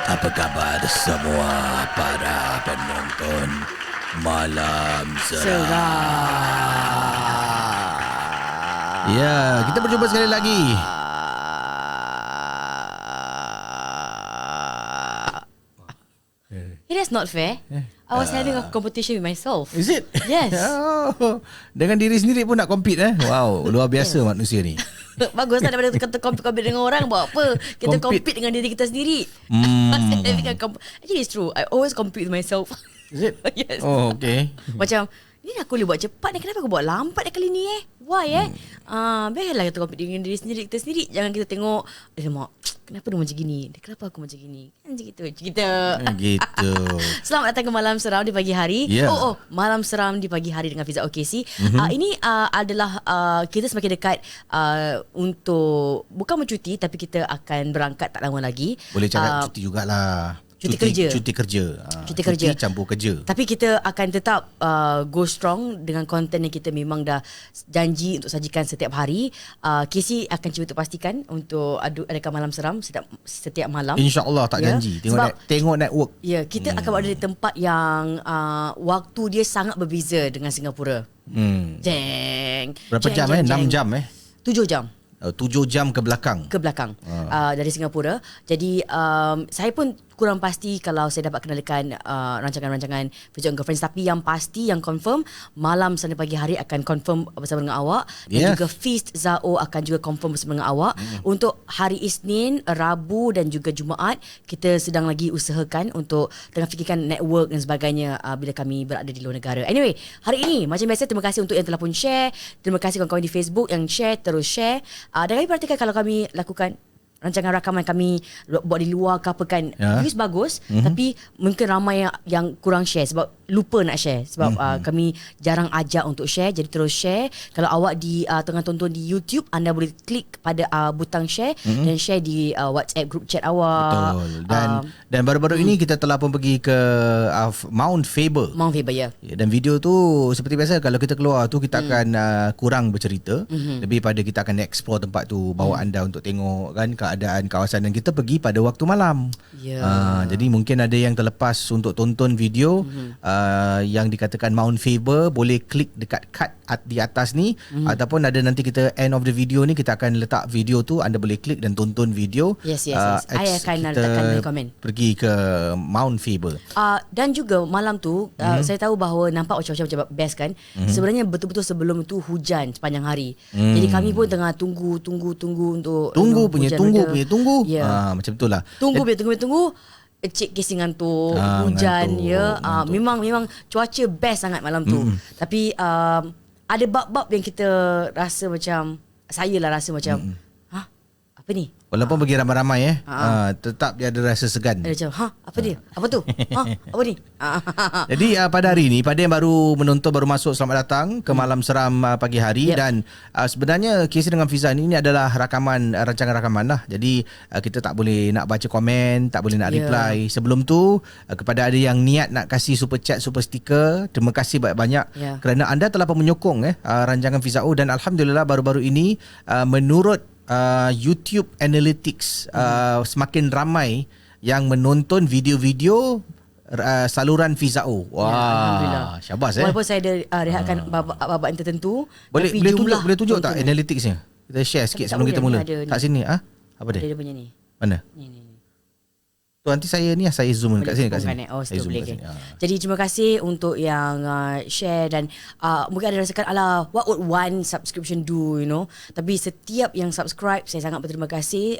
Apa khabar semua para penonton Malam Seram? Ya, kita berjumpa sekali lagi. Hey, that's not fair. I was having a competition with myself. Is it? Yes. Oh, dengan diri sendiri pun nak compete Wow, luar biasa manusia ni. Bagus lah daripada kata compete dengan orang. Buat apa? Kita compete dengan diri kita sendiri. Actually it's true. I always compete with myself. Is it? Yes. Oh, okay. Macam ni aku boleh buat cepat ni, kenapa aku buat lambat kali ni Why biarlah kita compete dengan diri sendiri kita sendiri. Jangan kita tengok mak, kenapa dia macam gini, kenapa aku macam gini, kan gitu. Gitu. Selamat datang ke Malam Seram di pagi hari. Malam Seram di pagi hari dengan Fiza OKC. Ini adalah kita semakin dekat untuk bukan mencuti, tapi kita akan berangkat tak lama lagi. Boleh cakap cuti jugalah. Cuti kerja. Cuti campur kerja. Tapi kita akan tetap go strong dengan konten yang kita memang dah janji untuk sajikan setiap hari. Casey akan cuba untuk pastikan untuk adakan Malam Seram setiap malam. InsyaAllah tak janji. Tengok network. Ya, kita akan berada di tempat yang waktu dia sangat berbeza dengan Singapura. Berapa jam 6 jam 7 jam. 7 jam ke belakang dari Singapura. Jadi saya pun kurang pasti kalau saya dapat kenalkan rancangan-rancangan Fiza Girlfriends. Tapi yang pasti, yang confirm, Malam Seram Pagi Hari akan confirm bersama dengan awak. Dan juga Feast Zao akan juga confirm bersama dengan awak. Untuk hari Isnin, Rabu dan juga Jumaat, kita sedang lagi usahakan untuk tengah fikirkan network dan sebagainya bila kami berada di luar negara. Anyway, hari ini macam biasa, terima kasih untuk yang telah pun share. Terima kasih kawan-kawan di Facebook yang share, terus share. Dan kami perhatikan kalau kami lakukan rancangan rakaman kami buat di luar ke apa kan, views bagus, tapi mungkin ramai yang kurang share sebab lupa nak share sebab kami jarang ajak untuk share. Jadi terus share. Kalau awak tengah tonton di YouTube, anda boleh klik pada butang share dan share di WhatsApp group chat awak. Betul. Dan baru-baru ini kita telah pun pergi ke Mount Faber. Ya. Dan video tu seperti biasa, kalau kita keluar tu kita akan kurang bercerita, lebih pada kita akan explore tempat tu, bawa anda untuk tengok kan keadaan kawasan, dan kita pergi pada waktu malam. Jadi mungkin ada yang terlepas untuk tonton video yang dikatakan Mount Faber, boleh klik dekat card di atas ni, ataupun ada nanti kita end of the video ni kita akan letak video tu, anda boleh klik dan tonton video. Yes. Saya akan letakkan di komen. Pergi ke Mount Faber. Dan juga malam tu saya tahu bahawa nampak macam best kan. Sebenarnya betul-betul sebelum itu hujan sepanjang hari. Jadi kami pun tengah tunggu untuk tunggu. Macam itulah. Tunggu. Cik Casey ngantuk, hujan ngantuk. Memang cuaca best sangat malam tu. Tapi ada bab-bab yang kita rasa macam, saya lah rasa macam apa ni? Walaupun pergi ramai-ramai tetap dia ada rasa segan. Ada macam apa dia? Apa tu? Apa ni? Jadi pada hari ini, pada yang baru menonton, baru masuk, selamat datang ke Malam Seram Pagi Hari. Dan sebenarnya Casey dengan Fiza ini adalah rancangan rakaman lah. Jadi kita tak boleh nak baca komen, tak boleh nak reply. Sebelum tu, kepada ada yang niat nak kasih super chat, super sticker, terima kasih banyak-banyak kerana anda telah pun menyokong rancangan Fiza. Dan Alhamdulillah baru-baru ini menurut YouTube Analytics semakin ramai yang menonton video-video saluran Fizao. Wah, syabas Walaupun saya ada rehatkan babak yang tertentu, boleh tunjuk tak analyticsnya? Kita share sikit sebelum kita mula. Tak sini apa dia? Dia punya ni. Mana? Ni. Tu nanti saya zoom kat sini. Saya zoom boleh. Jadi terima kasih untuk yang share dan mungkin ada rasakan what would one subscription do, Tapi setiap yang subscribe, saya sangat berterima kasih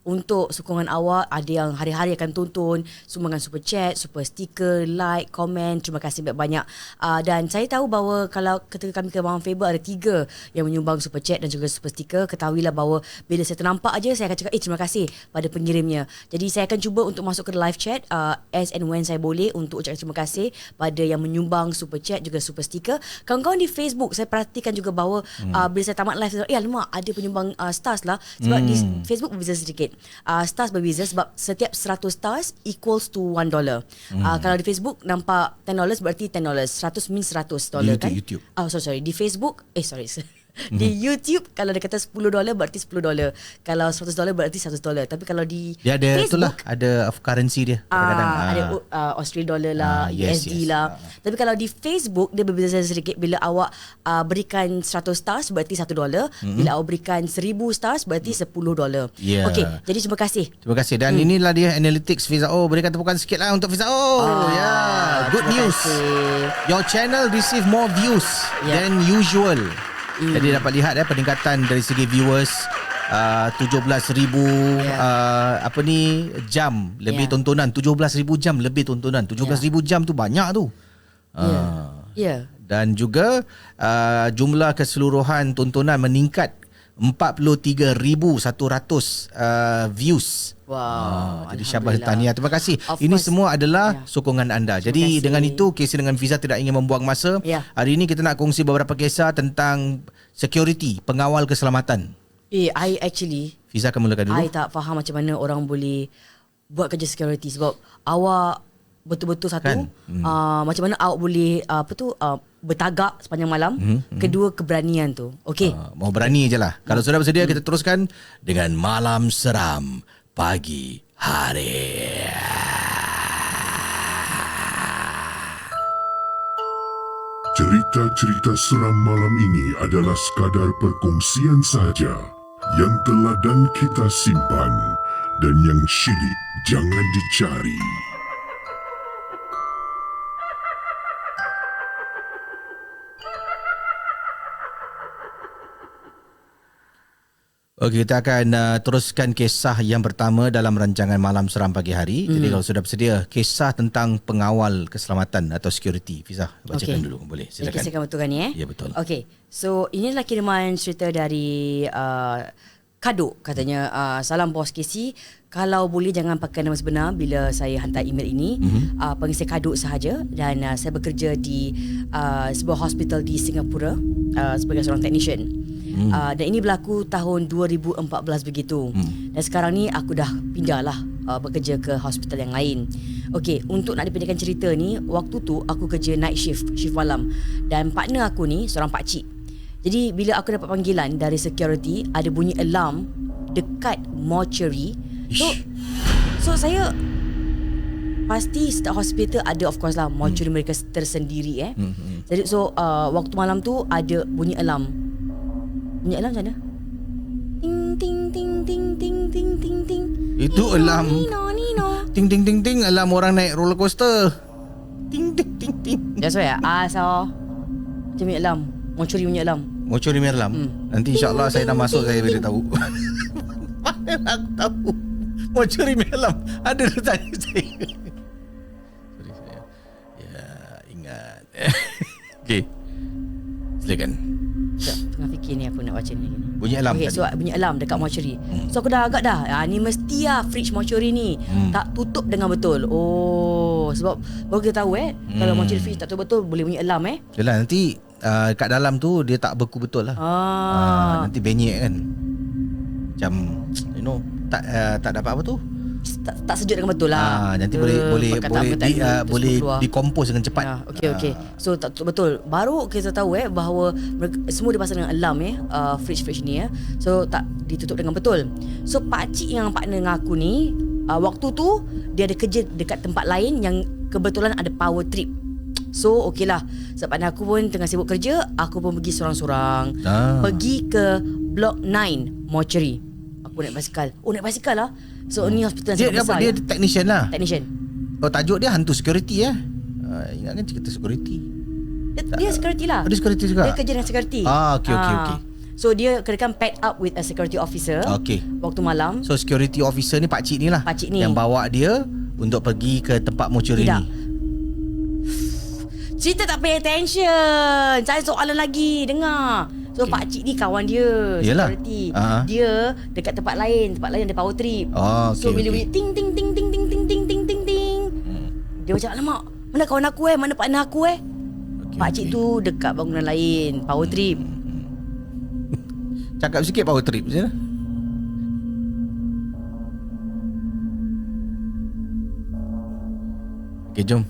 untuk sokongan awak. Ada yang hari-hari akan tonton, sumbangan super chat, super sticker, like, komen. Terima kasih banyak-banyak. Dan saya tahu bahawa kalau ketika kami ke Mount Faber, ada 3 yang menyumbang super chat dan juga super sticker. Ketahuilah bahawa bila saya ternampak aja, saya akan cakap terima kasih pada pengirimnya. Jadi saya akan cuba untuk masuk ke live chat as and when saya boleh untuk ucapkan terima kasih pada yang menyumbang super chat juga super sticker. Kawan-kawan di Facebook, saya perhatikan juga bahawa bila saya tamat live, alamak, ada penyumbang stars lah. Sebab di Facebook berbeza sedikit. Stars berbeza sebab setiap 100 stars equals to $1. Kalau di Facebook nampak $10 berarti $10. 100 means $100 kan? YouTube. Sorry. Di Facebook, Di YouTube kalau dia kata $10 berarti $10. Kalau $100 berarti $100. Tapi kalau di Dia ada Facebook, itulah, ada of currency dia kadang-kadang. ada Australian dollar lah, USD lah. Tapi kalau di Facebook dia berbeza sedikit. Bila awak berikan 100 stars berarti $1. Bila awak berikan 1000 stars berarti $10. Yeah. Okey, jadi terima kasih. Terima kasih. Dan inilah dia analytics Fizao. Berikan tepukan sikit lah untuk Fizao. Good news. Your channel receive more views than usual. Jadi dapat lihat peningkatan dari segi viewers. 17,000 jam lebih tontonan. 17,000 jam lebih tontonan. 17,000 jam tu banyak tu. Dan juga jumlah keseluruhan tontonan meningkat 43,100 views. Wow. Jadi syabas tahniah. Terima kasih. Ini semua adalah sokongan anda. Jadi dengan itu Casey dengan Fiza tidak ingin membuang masa. Hari ini kita nak kongsi beberapa kisah tentang security, pengawal keselamatan. I actually Fiza akan mulakan dulu. I tak faham macam mana orang boleh buat kerja security sebab awak betul-betul satu kan? Macam mana awak boleh bertagak sepanjang malam. Kedua, keberanian tu. Okey. Mau berani je lah. Kalau sudah bersedia kita teruskan dengan Malam Seram Pagi Hari. Cerita-cerita seram malam ini adalah sekadar perkongsian sahaja yang teladan kita simpan dan yang syilid jangan dicari. Okey, kita akan teruskan kisah yang pertama dalam rancangan Malam Seram Pagi Hari. Jadi kalau sudah bersedia, kisah tentang pengawal keselamatan atau security. Fiza, bacakan dulu. Boleh, silakan. Kisahkan betul kan ya? Ya, betul. Okey, so inilah kiriman cerita dari Kado. Katanya, salam bos Casey. Kalau boleh jangan pakai nama sebenar bila saya hantar email ini. Panggil saya Kado sahaja. Dan saya bekerja di sebuah hospital di Singapura sebagai seorang technician. Dan ini berlaku tahun 2014 begitu. Dan sekarang ni aku dah pindah lah bekerja ke hospital yang lain. Okey, untuk nak dipendekkan cerita ni, waktu tu aku kerja night shift malam. Dan partner aku ni seorang pakcik. Jadi bila aku dapat panggilan dari security, ada bunyi alarm dekat mortuary. So saya pasti setiap hospital ada of course lah mortuary mereka tersendiri Jadi waktu malam tu ada bunyi alarm. Bunyi alarm macam mana? Ting ting ting ting ting ting ting ting. Itu alarm. Nino. Ting ting ting ting, alarm orang naik roller coaster. Ting ting ting ting. That's why so macam bunyi alarm. Mortuary bunyi alarm. Mortuary bunyi alarm. Nanti insya-Allah saya dah masuk, saya boleh tahu. Mana aku tahu. Mortuary bunyi alarm. Ada dah tanya saya. Sorry saya. Ya, ingat. Okey. Silakan. Tengah fikir ni aku nak baca ni. Bunyi alarm tadi. So bunyi alarm dekat mortuary. So aku dah agak dah. Ni mesti lah fridge mortuary ni tak tutup dengan betul. Oh, sebab baru kita tahu kalau mortuary fridge tak tutup betul boleh bunyi alarm Yalah, nanti kat dalam tu dia tak beku betul lah. Nanti benyek kan. Macam tak dapat apa tu? Tak sejuk dengan betul lah. Nanti boleh dikompos dengan cepat. Okey. So tak betul. Baru kita tahu bahawa semua dipasang dengan alarm fridge ni So tak ditutup dengan betul. So pakcik yang partner dengan aku ni waktu tu dia ada kerja dekat tempat lain yang kebetulan ada power trip. So okey lah. Sebab aku pun tengah sibuk kerja, aku pun pergi sorang-sorang. Pergi ke Block 9 mortuary. Aku naik basikal. Naik basikal lah. So ni hospital yang besar. Dia technician lah. Technician. Tajuk dia hantu security ingatkan cerita security. Dia security lah. Dia security juga. Dia kerja dengan security. Okey. So dia kena pack up with a security officer. Waktu malam. So security officer ni pakcik ni lah. Pakcik ni yang bawa dia untuk pergi ke tempat mortuary ni. Cerita tak pay attention. Saya soalan lagi. Dengar. So pakcik ni kawan dia. Yalah. Security. Dia dekat tempat lain ada power trip. So bila bunyi ting ting ting ting ting ting ting ting ting ting. Dia macam alamak, mana kawan aku mana partner aku pakcik tu dekat bangunan lain, power trip. Cakap sikit power trip je. Okey, jom.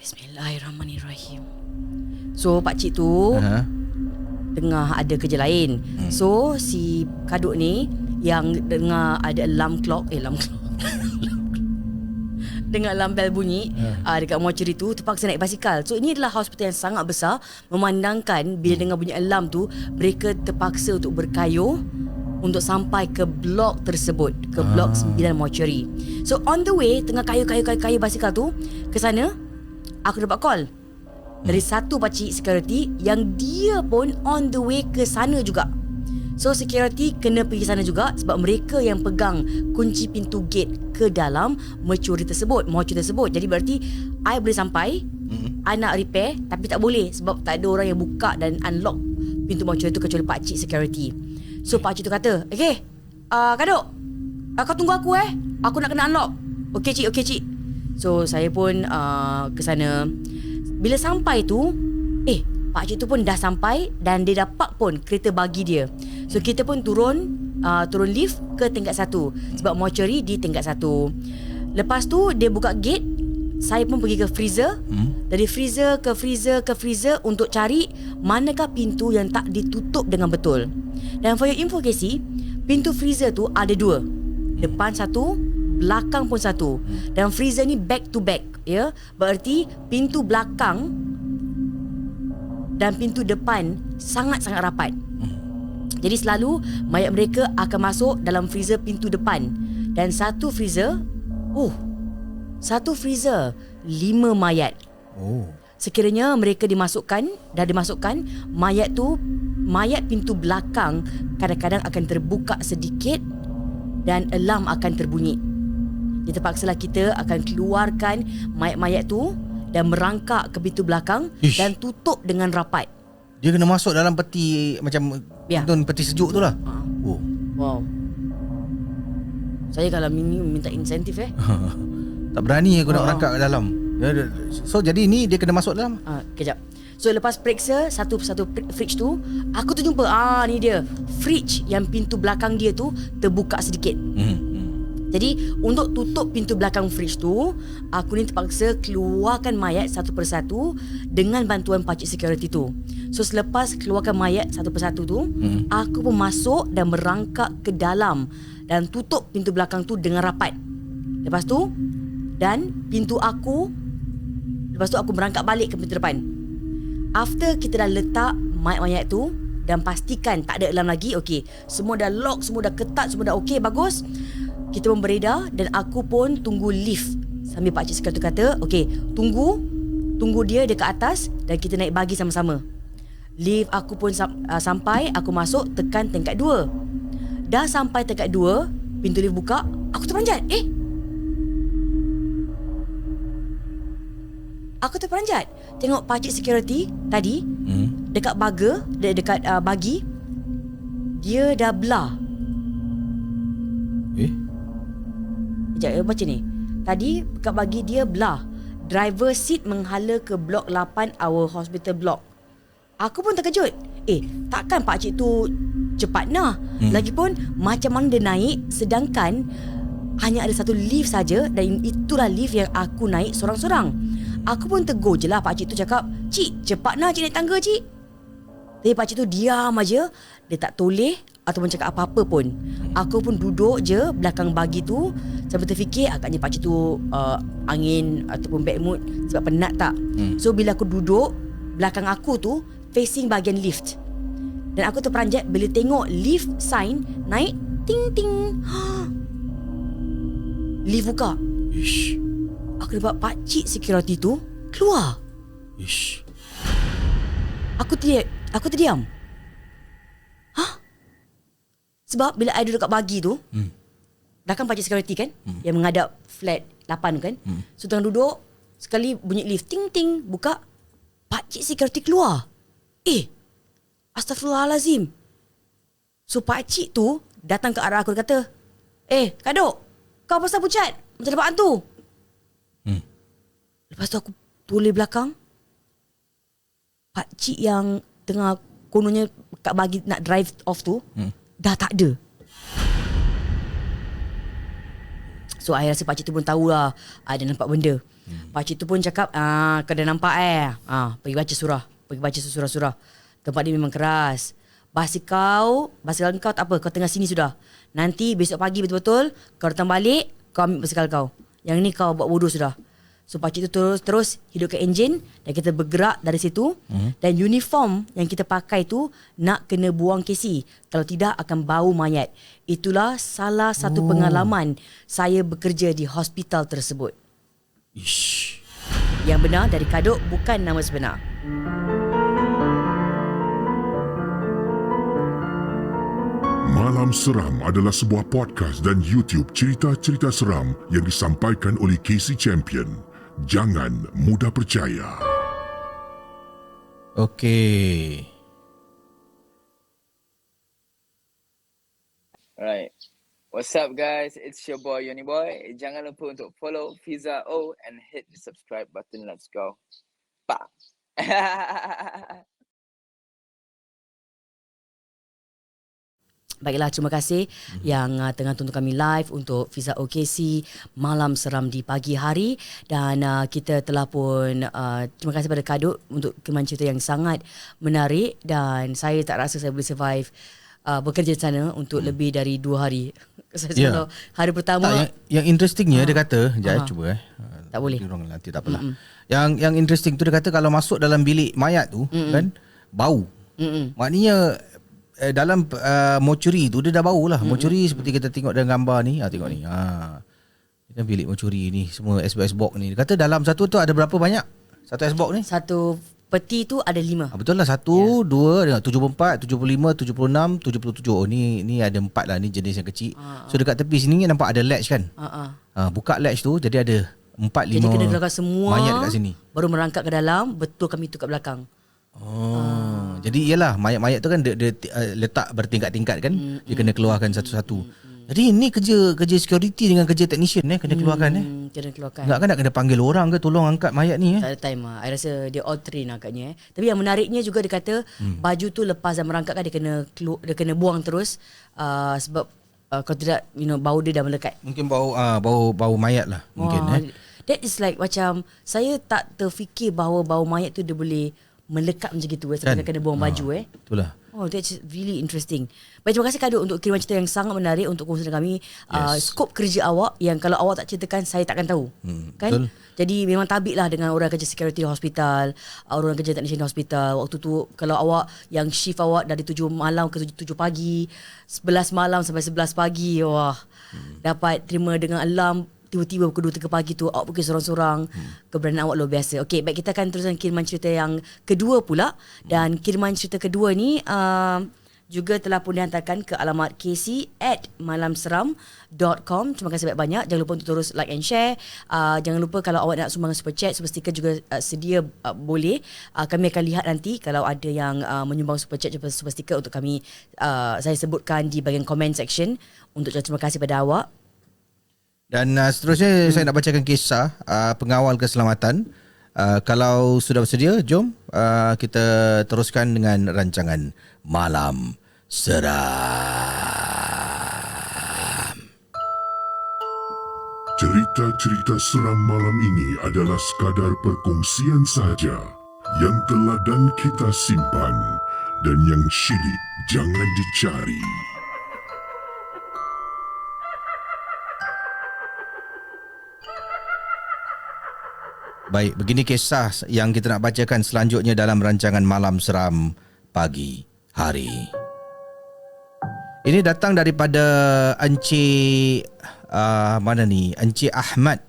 Bismillahirrahmanirrahim. So pakcik tu Aha. tengah ada kerja lain. So si kaduk ni yang dengar ada alarm clock dengar alarm bell bunyi dekat mortuary tu, terpaksa naik basikal. So ini adalah hospital yang sangat besar, memandangkan bila dengar bunyi alarm tu, mereka terpaksa untuk berkayuh untuk sampai ke blok tersebut, ke blok 9 mortuary. So on the way, tengah kayu basikal tu ke sana, aku dapat call dari satu pakcik security yang dia pun on the way ke sana juga. So security kena pergi sana juga sebab mereka yang pegang kunci pintu gate ke dalam mortuary tersebut. Jadi berarti I boleh sampai, I nak repair, tapi tak boleh sebab tak ada orang yang buka dan unlock pintu mortuary tu kecuali pakcik security. So pakcik tu kata, okay, Kadok, kau tunggu aku aku nak kena unlock. Okay cik. So saya pun ke sana. Bila sampai tu, pakcik tu pun dah sampai dan dia dah park pun kereta bagi dia. So kita pun turun lift ke tingkat 1 sebab mortuary di tingkat 1. Lepas tu dia buka gate, saya pun pergi ke freezer. Dari freezer ke freezer untuk cari manakah pintu yang tak ditutup dengan betul. Dan for your info Casey, pintu freezer tu ada 2. Depan 1, belakang pun 1. Dan freezer ni back to back, ya. Berarti pintu belakang dan pintu depan sangat-sangat rapat. Jadi selalu mayat mereka akan masuk dalam freezer pintu depan. Dan satu freezer 5 mayat. Sekiranya mereka dimasukkan mayat pintu belakang kadang-kadang akan terbuka sedikit dan alarm akan terbunyi. Jadi terpaksalah kita akan keluarkan mayat-mayat tu dan merangkak ke pintu belakang dan tutup dengan rapat. Dia kena masuk dalam peti macam peti sejuk tu lah. Wow. Saya kalau minta insentif Tak berani aku nak merangkak ke dalam. So jadi ni dia kena masuk dalam. Kejap. So lepas periksa satu fridge tu, aku tu jumpa ni dia. Fridge yang pintu belakang dia tu terbuka sedikit. Jadi untuk tutup pintu belakang fridge tu, aku ni terpaksa keluarkan mayat satu persatu dengan bantuan pakcik security tu. So selepas keluarkan mayat satu persatu tu, aku pun masuk dan merangkak ke dalam dan tutup pintu belakang tu dengan rapat. Lepas tu aku merangkak balik ke pintu depan. After kita dah letak mayat-mayat tu dan pastikan tak ada alarm lagi, okey, semua dah lock, semua dah ketat, semua dah okey, bagus. Kita pun beredar dan aku pun tunggu lift. Sambil pakcik security kata, okey, tunggu dia dekat atas dan kita naik bagi sama-sama. Lift aku pun sampai, aku masuk, tekan tingkat 2. Dah sampai tingkat 2, pintu lift buka, aku terperanjat. Aku terperanjat tengok pakcik security tadi dekat dekat bagi, dia dah belah. Sekejap, macam ni. Tadi dekat bagi dia belah. Driver seat menghala ke blok 8 our hospital block. Aku pun terkejut. Takkan pakcik tu cepat nah. Lagipun macam mana dia naik sedangkan hanya ada satu lift saja dan itulah lift yang aku naik sorang-sorang. Aku pun tegur je lah pakcik tu, cakap, "Cik, cepat nah cik naik tangga cik." Tapi pakcik tu diam aja. Dia tak toleh ataupun cakap apa-apa pun. Aku pun duduk je belakang bagi tu sambil terfikir agaknya pakcik tu angin ataupun bad mood sebab penat tak. So bila aku duduk, belakang aku tu facing bahagian lift. Dan aku terperanjat bila tengok lift sign naik ting ting. Lift buka. Aku dapat pakcik security tu keluar. Aku terdiam. Sebab bila I duduk kat bagi tu, belakang pakcik security kan, yang menghadap flat 8 kan. So tengah duduk, sekali bunyi lift ting ting buka, pakcik security keluar. Astaghfirullahalazim. So pakcik tu datang ke arah aku, kata, Kadok, kau pasal pucat macam dapat hantu. Lepas tu aku toleh belakang, pakcik yang tengah kononnya kat bagi nak drive off tu dah tak ada. So I rasa pakcik tu pun tahulah ada nampak benda. Pakcik tu pun cakap, kau dah nampak pergi baca surah. pergi baca surah-surah. Tempat dia memang keras. Basikal kau tak apa, kau tengah sini sudah. Nanti besok pagi betul-betul kau datang balik, kau ambil basikal kau. Yang ni kau buat bodoh sudah. So pakcik tu terus hidupkan enjin dan kita bergerak dari situ. Dan uniform yang kita pakai tu nak kena buang KC. Kalau tidak akan bau mayat. Itulah salah satu pengalaman saya bekerja di hospital tersebut. Ish. Yang benar dari Kaduk bukan nama sebenar. Malam Seram adalah sebuah podcast dan YouTube cerita-cerita seram yang disampaikan oleh Casey Champion. Jangan mudah percaya. Okey. Alright. What's up guys? It's your boy Yoni Boy. Jangan lupa untuk follow Fiza O and hit the subscribe button. Let's go. Pa. Baiklah, terima kasih yang tengah tonton kami live untuk Fiza OKC Malam Seram di pagi hari. Dan kita telah pun terima kasih pada Kaduk untuk kiriman cerita yang sangat menarik. Dan saya tak rasa saya boleh survive bekerja di sana untuk lebih dari 2 hari. Kalau hari pertama yang interestingnya dia kata, cuba tak boleh. Nanti tak apalah. Yang interesting tu dia kata kalau masuk dalam bilik mayat tu kan bau. Maknanya dalam mortuary tu dia dah bau lah. Mortuary seperti kita tengok dalam gambar ni. Tengok ni. Ini kan bilik mortuary ni. Semua SBS box ni. Dia kata dalam satu tu ada berapa banyak? Satu SBS box ni? Satu peti tu ada 5. Betul lah. 1, 2, 74, 75, 76, 77. Oh ni ada 4 lah. Ni jenis yang kecil. So dekat tepi sini nampak ada latch kan? Buka latch tu jadi ada 4, 5 jadi kena keluarkan semua mayat dekat sini. Baru merangkak ke dalam. Betul kami tu kat belakang. Jadi iyalah mayat-mayat tu kan dia letak bertingkat-tingkat kan. Dia kena keluarkan satu-satu. Jadi ni kerja security dengan kerja technician kena keluarkan Kena keluarkan. Enggak kan nak kena panggil orang ke tolong angkat mayat ni Tak ada time lah. I rasa dia all train agaknya. Tapi yang menariknya juga dia kata baju tu lepas dah merangkak kan dia kena buang terus sebab kalau tidak bau dia dah melekat. Mungkin bau mayat lah mungkin That is like macam saya tak terfikir bahawa bau mayat tu dia boleh melekat macam gitu sampai kena buang baju Betul lah. Oh, that's really interesting. Baik, terima kasih Kaduk untuk kiriman cerita yang sangat menarik untuk kongsi dengan kami. Skop kerja awak yang kalau awak tak ceritakan saya takkan tahu. Kan? Betul. Jadi memang tabik lah dengan orang kerja security hospital, orang kerja technician hospital. Waktu tu kalau awak yang shift awak dari 7 malam ke 7 pagi, 11 malam sampai 11 pagi, wah. Dapat terima dengan alarm tiba-tiba pukul 2-3 pagi tu awak pergi sorang-sorang. Keberanian awak luar biasa. Okey, baik, kita akan teruskan kiriman cerita yang kedua pula. Dan kiriman cerita kedua ni juga telah pun dihantarkan ke alamat kc@malamseram.com. Terima kasih banyak-banyak. Jangan lupa untuk terus like and share. Jangan lupa kalau awak nak sumbang super chat, super sticker juga sedia boleh. Kami akan lihat nanti kalau ada yang menyumbang super chat, super sticker untuk kami. Saya sebutkan di bahagian comment section untuk terima kasih pada awak. Dan seterusnya saya nak bacakan kisah pengawal keselamatan. Kalau sudah bersedia, jom kita teruskan dengan rancangan Malam Seram. Cerita-cerita seram malam ini adalah sekadar perkongsian sahaja yang telah dan kita simpan dan yang syilid jangan dicari. Baik, begini kisah yang kita nak bacakan selanjutnya dalam rancangan Malam Seram pagi hari. Ini datang daripada Encik Encik Ahmad.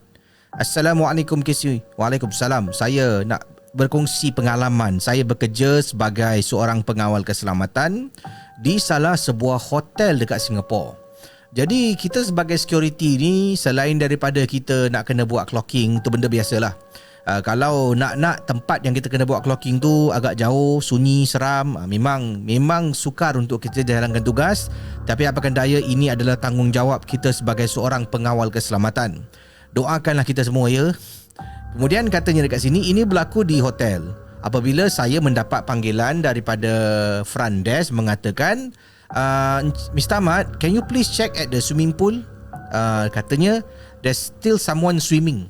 Assalamualaikum Kisi. Waalaikumsalam. Saya nak berkongsi pengalaman. Saya bekerja sebagai seorang pengawal keselamatan di salah sebuah hotel dekat Singapura. Jadi kita sebagai security ni selain daripada kita nak kena buat clocking, tu benda biasalah. Kalau nak tempat yang kita kena buat clocking tu agak jauh, sunyi, seram, memang sukar untuk kita jalankan tugas. Tapi apakan daya, ini adalah tanggungjawab kita sebagai seorang pengawal keselamatan. Doakanlah kita semua ya. Kemudian katanya dekat sini, ini berlaku di hotel. Apabila saya mendapat panggilan daripada front desk mengatakan, Mr. Ahmad, can you please check at the swimming pool? Katanya there's still someone swimming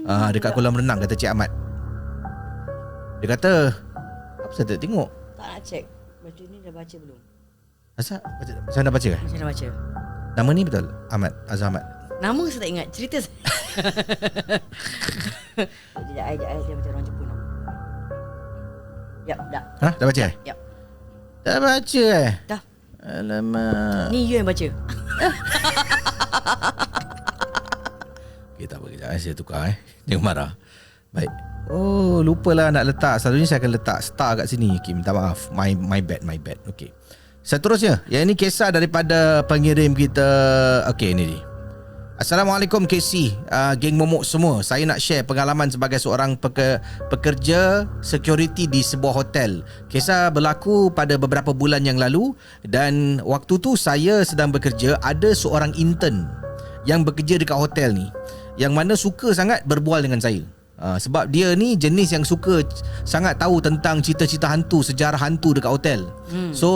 dekat kolam renang, kata Cik Ahmad. Dia kata, Apa saya tak tengok? Tak nak check. Baju ni dah baca belum? Asal saya dah baca ke? Saya dah baca. Nama ni betul? Ahmad, Azhar Ahmad. Nama saya tak ingat. Cerita saya. Sekejap, dia macam orang Jepun. Yap, dah. Ha? Dah baca? Yap. Dah baca Dah. Alamak. Ni you yang baca. Okay, tak apa kejap saya tukar Jangan marah. Baik. Oh, lupalah nak letak. Selalunya saya akan letak star kat sini. Okay, minta maaf. My bad. Okay. Seterusnya, yang ini kisah daripada pengirim kita. Okay, ini dia. Assalamualaikum KC, geng momok semua. Saya nak share pengalaman sebagai seorang pekerja security di sebuah hotel. Kisah berlaku pada beberapa bulan yang lalu dan waktu tu saya sedang bekerja. Ada seorang intern yang bekerja dekat hotel ni yang mana suka sangat berbual dengan saya. Sebab dia ni jenis yang suka sangat tahu tentang cerita-cerita hantu, sejarah hantu dekat hotel. So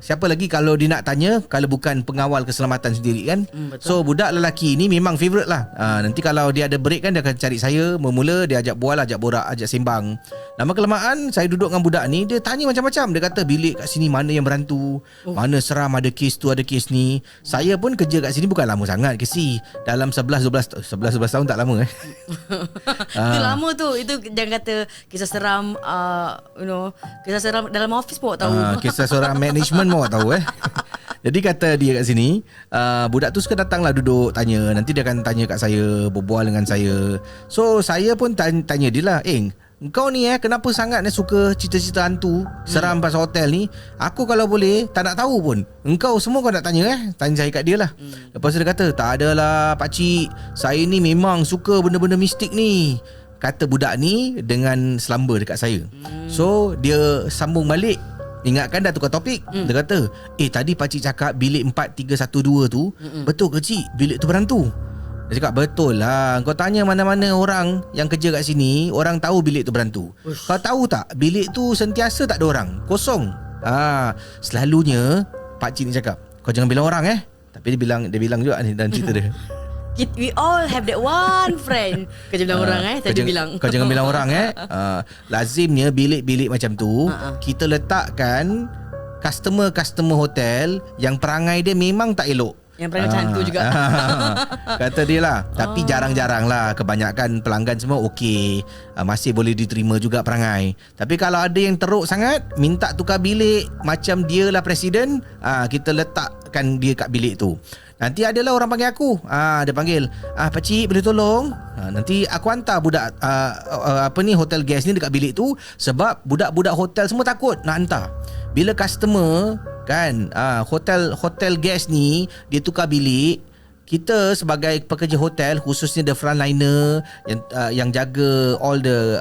siapa lagi kalau dia nak tanya kalau bukan pengawal keselamatan sendiri kan. So budak lelaki ni memang favourite lah. Nanti kalau dia ada break kan dia akan cari saya. Bermula dia ajak bual, ajak borak, ajak sembang. Lama kelamaan saya duduk dengan budak ni, dia tanya macam-macam. Dia kata bilik kat sini mana yang berantu, mana seram, ada kes tu, ada kes ni. Saya pun kerja kat sini bukan lama sangat KC. Dalam 11-12 tahun tak lama Itu lama tu. Itu jangan kata kisah seram kisah seram dalam office pun awak tahu. Kisah seorang management pun awak tahu Jadi kata dia kat sini, budak tu suka datanglah duduk tanya. Nanti dia akan tanya kat saya, berbual dengan saya. So saya pun tanya dia lah, engkau ni kenapa sangat suka cerita-cerita hantu seram pasal hotel ni? Aku kalau boleh tak nak tahu pun. Engkau semua kau nak tanya tanya saya kat dia lah. Lepas tu dia kata, tak adalah pakcik, saya ni memang suka benda-benda mistik ni, kata budak ni dengan selamba dekat saya. So dia sambung balik, ingatkan dah tukar topik. Dia kata, tadi pakcik cakap bilik 4312 tu betul ke cik? Bilik tu berantu? Dia cakap, betul lah. Kau tanya mana-mana orang yang kerja kat sini, orang tahu bilik tu berantu. Kau tahu tak, bilik tu sentiasa tak ada orang, kosong. Selalunya pakcik ni cakap, kau jangan bilang orang Tapi dia bilang juga ni dalam cerita dia. We all have that one friend. Kau jangan bilang orang tadi dia bilang. Kau jangan bilang orang lazimnya bilik-bilik macam tu kita letakkan customer hotel yang perangai dia memang tak elok. Yang perangai macam hantu juga. Kata dia lah. Tapi jarang-jarang lah. Kebanyakan pelanggan semua okey, masih boleh diterima juga perangai. Tapi kalau ada yang teruk sangat, minta tukar bilik macam dia lah presiden, kita letakkan dia kat bilik tu. Nanti adalah orang panggil aku. Dia panggil, pakcik boleh tolong, nanti aku hantar budak hotel guest ni dekat bilik tu. Sebab budak-budak hotel semua takut nak hantar. Bila customer kan, hotel guest ni dia tukar bilik, kita sebagai pekerja hotel, khususnya the frontliner yang jaga all the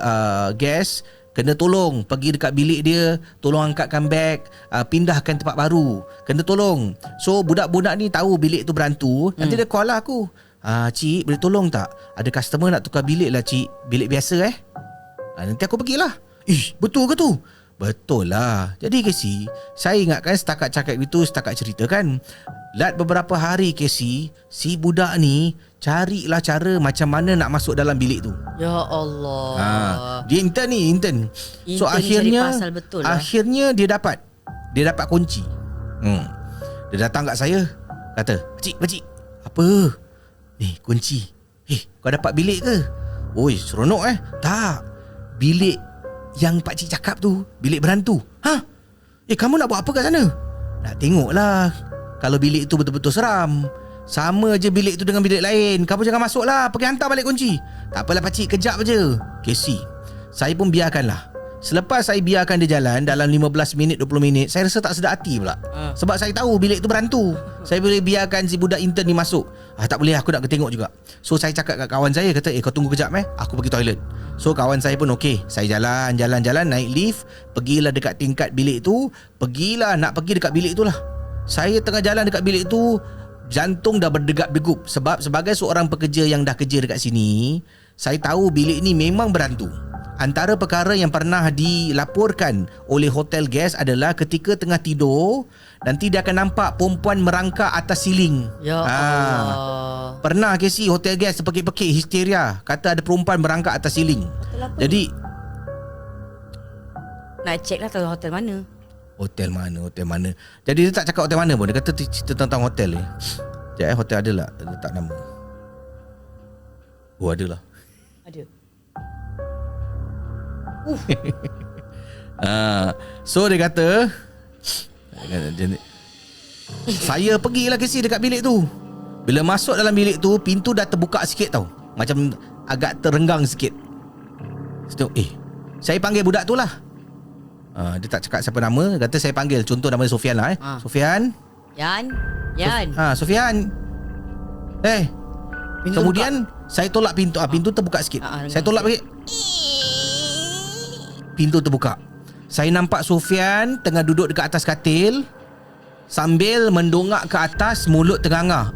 guests, kena tolong pergi dekat bilik dia, tolong angkatkan beg, pindahkan tempat baru, kena tolong. So budak-budak ni tahu bilik tu berantu. Nanti dia call lah aku, cik boleh tolong tak, ada customer nak tukar bilik lah cik, bilik biasa nanti aku pergilah. Betul ke tu? Betul lah. Jadi Casey, saya ingatkan setakat cakap gitu, setakat cerita kan. Lat beberapa hari Casey, si budak ni carilah cara macam mana nak masuk dalam bilik tu. Ya Allah. Dia intern. So akhirnya akhirnya dia dapat kunci. Dia datang kat saya, kata, "Pakcik, apa? Kunci. Kau dapat bilik ke?" Oi, seronok Tak. Bilik yang pakcik cakap tu, bilik berantu. Kamu nak buat apa kat sana? Nak tengoklah kalau bilik tu betul-betul seram. Sama je bilik tu dengan bilik lain. Kamu jangan masuk lah, pergi hantar balik kunci. Tak apalah pakcik, kejap je. Casey, saya pun biarkanlah. Selepas saya biarkan dia jalan dalam 15 minit 20 minit, saya rasa tak sedap hati pula. Sebab saya tahu bilik tu berantu. Saya boleh biarkan si budak intern ni masuk. Tak boleh, aku nak tengok juga. So saya cakap kat kawan saya, kata kau tunggu kejap aku pergi toilet. So kawan saya pun okey. Saya jalan naik lift, pergilah dekat tingkat bilik tu. Nak pergi dekat bilik tu lah. Saya tengah jalan dekat bilik tu, jantung dah berdegap-degup. Sebab sebagai seorang pekerja yang dah kerja dekat sini, saya tahu bilik ni memang berantu. Antara perkara yang pernah dilaporkan oleh hotel guest adalah ketika tengah tidur, nanti dia akan nampak perempuan merangkak atas siling. Ya Allah. Pernah Casey, hotel guest sepekik-pekik histeria, kata ada perempuan merangkak atas siling. Jadi Nak check lah tahu hotel mana. Hotel mana. Jadi dia tak cakap hotel mana pun. Dia kata cerita tentang hotel ni. Sekejap hotel ada lah. Dia letak nama. Oh ada lah. Ada. So dia kata saya pergilah Casey dekat bilik tu. Bila masuk dalam bilik tu, pintu dah terbuka sikit tau. Macam agak terenggang sikit. Saya panggil budak tu lah. Dia tak cakap siapa nama. Kata saya panggil. Contoh nama Sofian lah Sofian. Yan. Sofian. Pintu Kemudian saya tolak pintu. Pintu terbuka sikit. Saya tolak balik. Pintu terbuka. Saya nampak Sofian tengah duduk dekat atas katil sambil mendongak ke atas, mulut ternganga.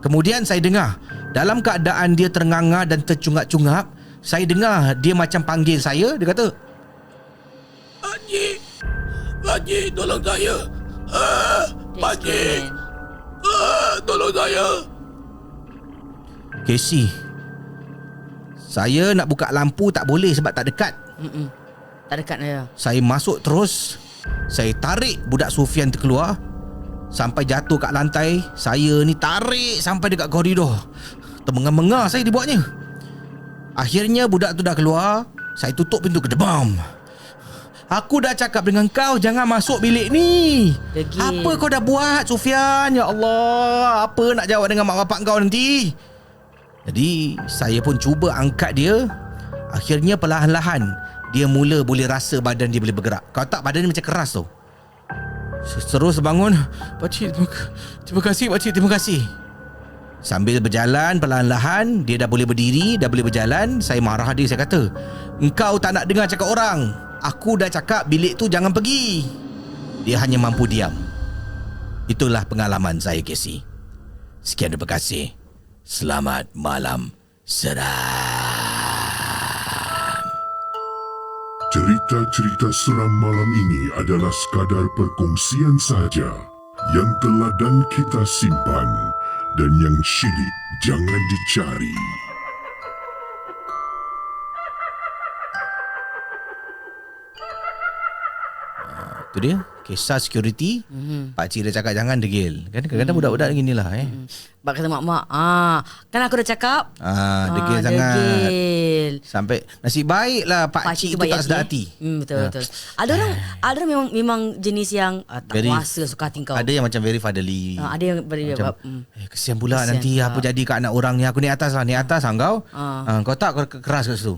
Kemudian saya dengar, dalam keadaan dia ternganga dan tercungap-cungap, saya dengar dia macam panggil saya. Dia kata, Pakcik, tolong saya. Pakcik, tolong saya. Casey, saya nak buka lampu tak boleh sebab tak dekat. Tak dekat saya. Saya masuk terus. Saya tarik budak Sofian tu keluar sampai jatuh kat lantai. Saya ni tarik sampai dekat koridor. Termengar-mengar saya dibuatnya. Akhirnya budak tu dah keluar. Saya tutup pintu kedebam. Aku dah cakap dengan kau jangan masuk bilik ni. Degil. Apa kau dah buat, Sofian? Ya Allah, apa nak jawab dengan mak bapak kau nanti? Jadi saya pun cuba angkat dia. Akhirnya perlahan-lahan dia mula boleh rasa badan dia boleh bergerak. Kau tak, badan dia macam keras tu. Terus bangun. Pakcik, terima kasih Pakcik, terima kasih. Sambil berjalan perlahan-lahan, dia dah boleh berdiri, dah boleh berjalan. Saya marah dia, saya kata, engkau tak nak dengar cakap orang. Aku dah cakap bilik tu jangan pergi. Dia hanya mampu diam. Itulah pengalaman saya, Casey. Sekian, terima kasih. Selamat malam seram. Cerita-cerita seram malam ini adalah sekadar perkongsian sahaja yang telah dan kita simpan, dan yang syilid jangan dicari. Itu dia kisah security. Pakcik dah cakap jangan degil. Kan kadang-kadang budak-budak ginilah Sebab kata mak-mak, kan aku dah cakap. Degil sangat. Degil. Sampai nasib baiklah pakcik tu tak sedar hati. Betul. Ada orang memang jenis yang tak kuasa suka hati kau. Ada yang macam very fatherly. Ada yang macam, kesian pula nanti apa jadi kat anak orang ni. Aku ni atas kau. Kau tak keras kat situ.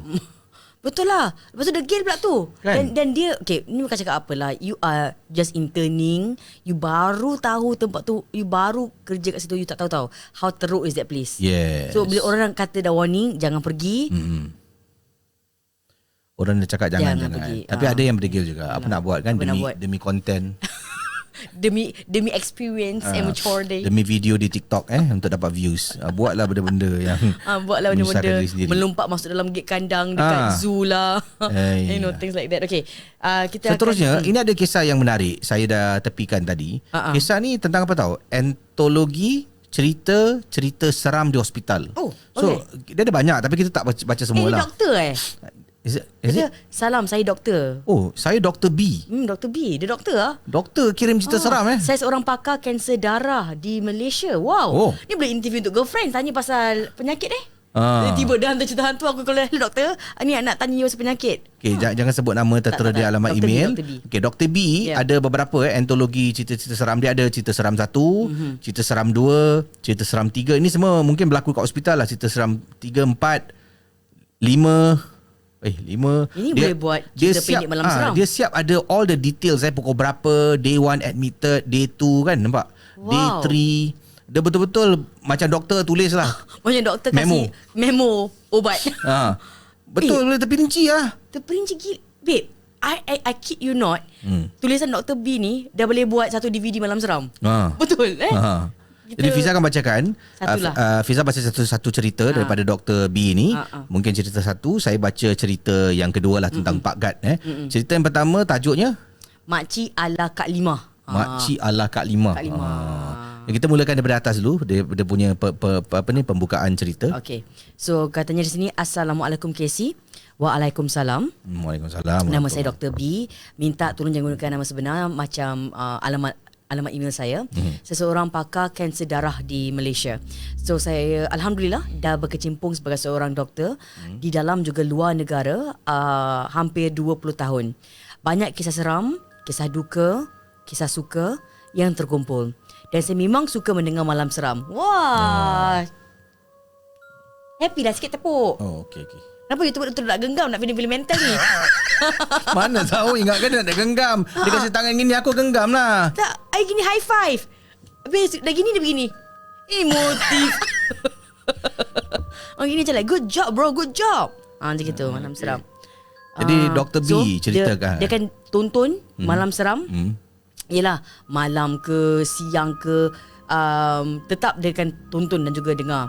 Betul lah. Lepas tu degil pula tu kan? Dan dia ni bukan cakap apalah, you are just interning, you baru tahu tempat tu, you baru kerja kat situ, you tak tahu how teruk is that place. Yes. So bila orang kata dah warning, jangan pergi. Orang dah cakap jangan. Pergi. Tapi ada yang berdegil juga. Apa nak buat kan, demi konten. demi experience and mature day. Demi video di TikTok untuk dapat views. Buatlah benda-benda yang buatlah benda-benda melompat masuk dalam gate kandang dekat zoo lah. You know, things like that. Okay, kita seterusnya ini ada kisah yang menarik. Saya dah tepikan tadi. Kisah ni tentang apa tahu? Antologi cerita seram di hospital. So dia ada banyak tapi kita tak baca semua lah. Doktor Is it? Salam, saya doktor. Saya Dr. B. Dr. B. Dia doktor lah. Doktor kirim cerita seram Saya seorang pakar kanser darah di Malaysia. Wow. Ni boleh interview untuk girlfriend, tanya pasal penyakit Tiba-tiba dah hantar cerita hantu aku kalau doktor. Ni nak tanya you pasal penyakit. Jangan sebut nama tertera di alamat Dr. email. Dr. B ada beberapa antologi cerita-cerita seram dia. Ada cerita seram 1, cerita seram 2, cerita seram 3. Ini semua mungkin berlaku kat hospital lah. Cerita seram 3, 4, 5. 5. Ini dia, boleh buat cerita pendek malam seram. Dia siap ada all the details pukul berapa, day 1 admitted, day 2 kan, nampak? Day 3. Dia betul-betul macam doktor tulis lah. Macam doktor kasih memo obat. Betul, terperinci lah. Terperinci gila. Babe, I kid you not. Tulisan Dr. B ni dah boleh buat satu DVD malam seram. Betul Jadi Fiza akan bacakan Fiza baca satu cerita daripada Dr. B ni. Mungkin cerita satu, saya baca cerita yang kedua lah tentang Pak Gad. Cerita yang pertama tajuknya Makcik ala Kak Limah. Makcik ala Kak Limah. Kita mulakan daripada atas dulu. Dia punya pembukaan cerita. Okay. So katanya di sini, Assalamualaikum Casey. Waalaikumsalam. Waalaikumsalam. Nama saya Dr. B. Minta tolong jangan gunakan nama sebenar macam alamat email saya. Saya seorang pakar kanser darah di Malaysia. So saya alhamdulillah dah berkecimpung sebagai seorang doktor di dalam juga luar negara hampir 20 tahun. Banyak kisah seram, kisah duka, kisah suka yang terkumpul. Dan saya memang suka mendengar malam seram. Wah. Happy dah sikit tepuk. Oh, okey. Kenapa YouTuber tu nak genggam nak film-film mental ni? Mana tahu ingatkan nak genggam. Dia kasi tangan gini aku genggam lah. Tak, I gini high five. Habis dah gini dia begini. Motif. Orang gini macam like, good job bro, good job. Macam gitu, malam seram. Jadi Dr. B ceritakan. Dia akan tonton malam seram. Yelah, malam ke, siang ke, tetap dia akan tonton dan juga dengar.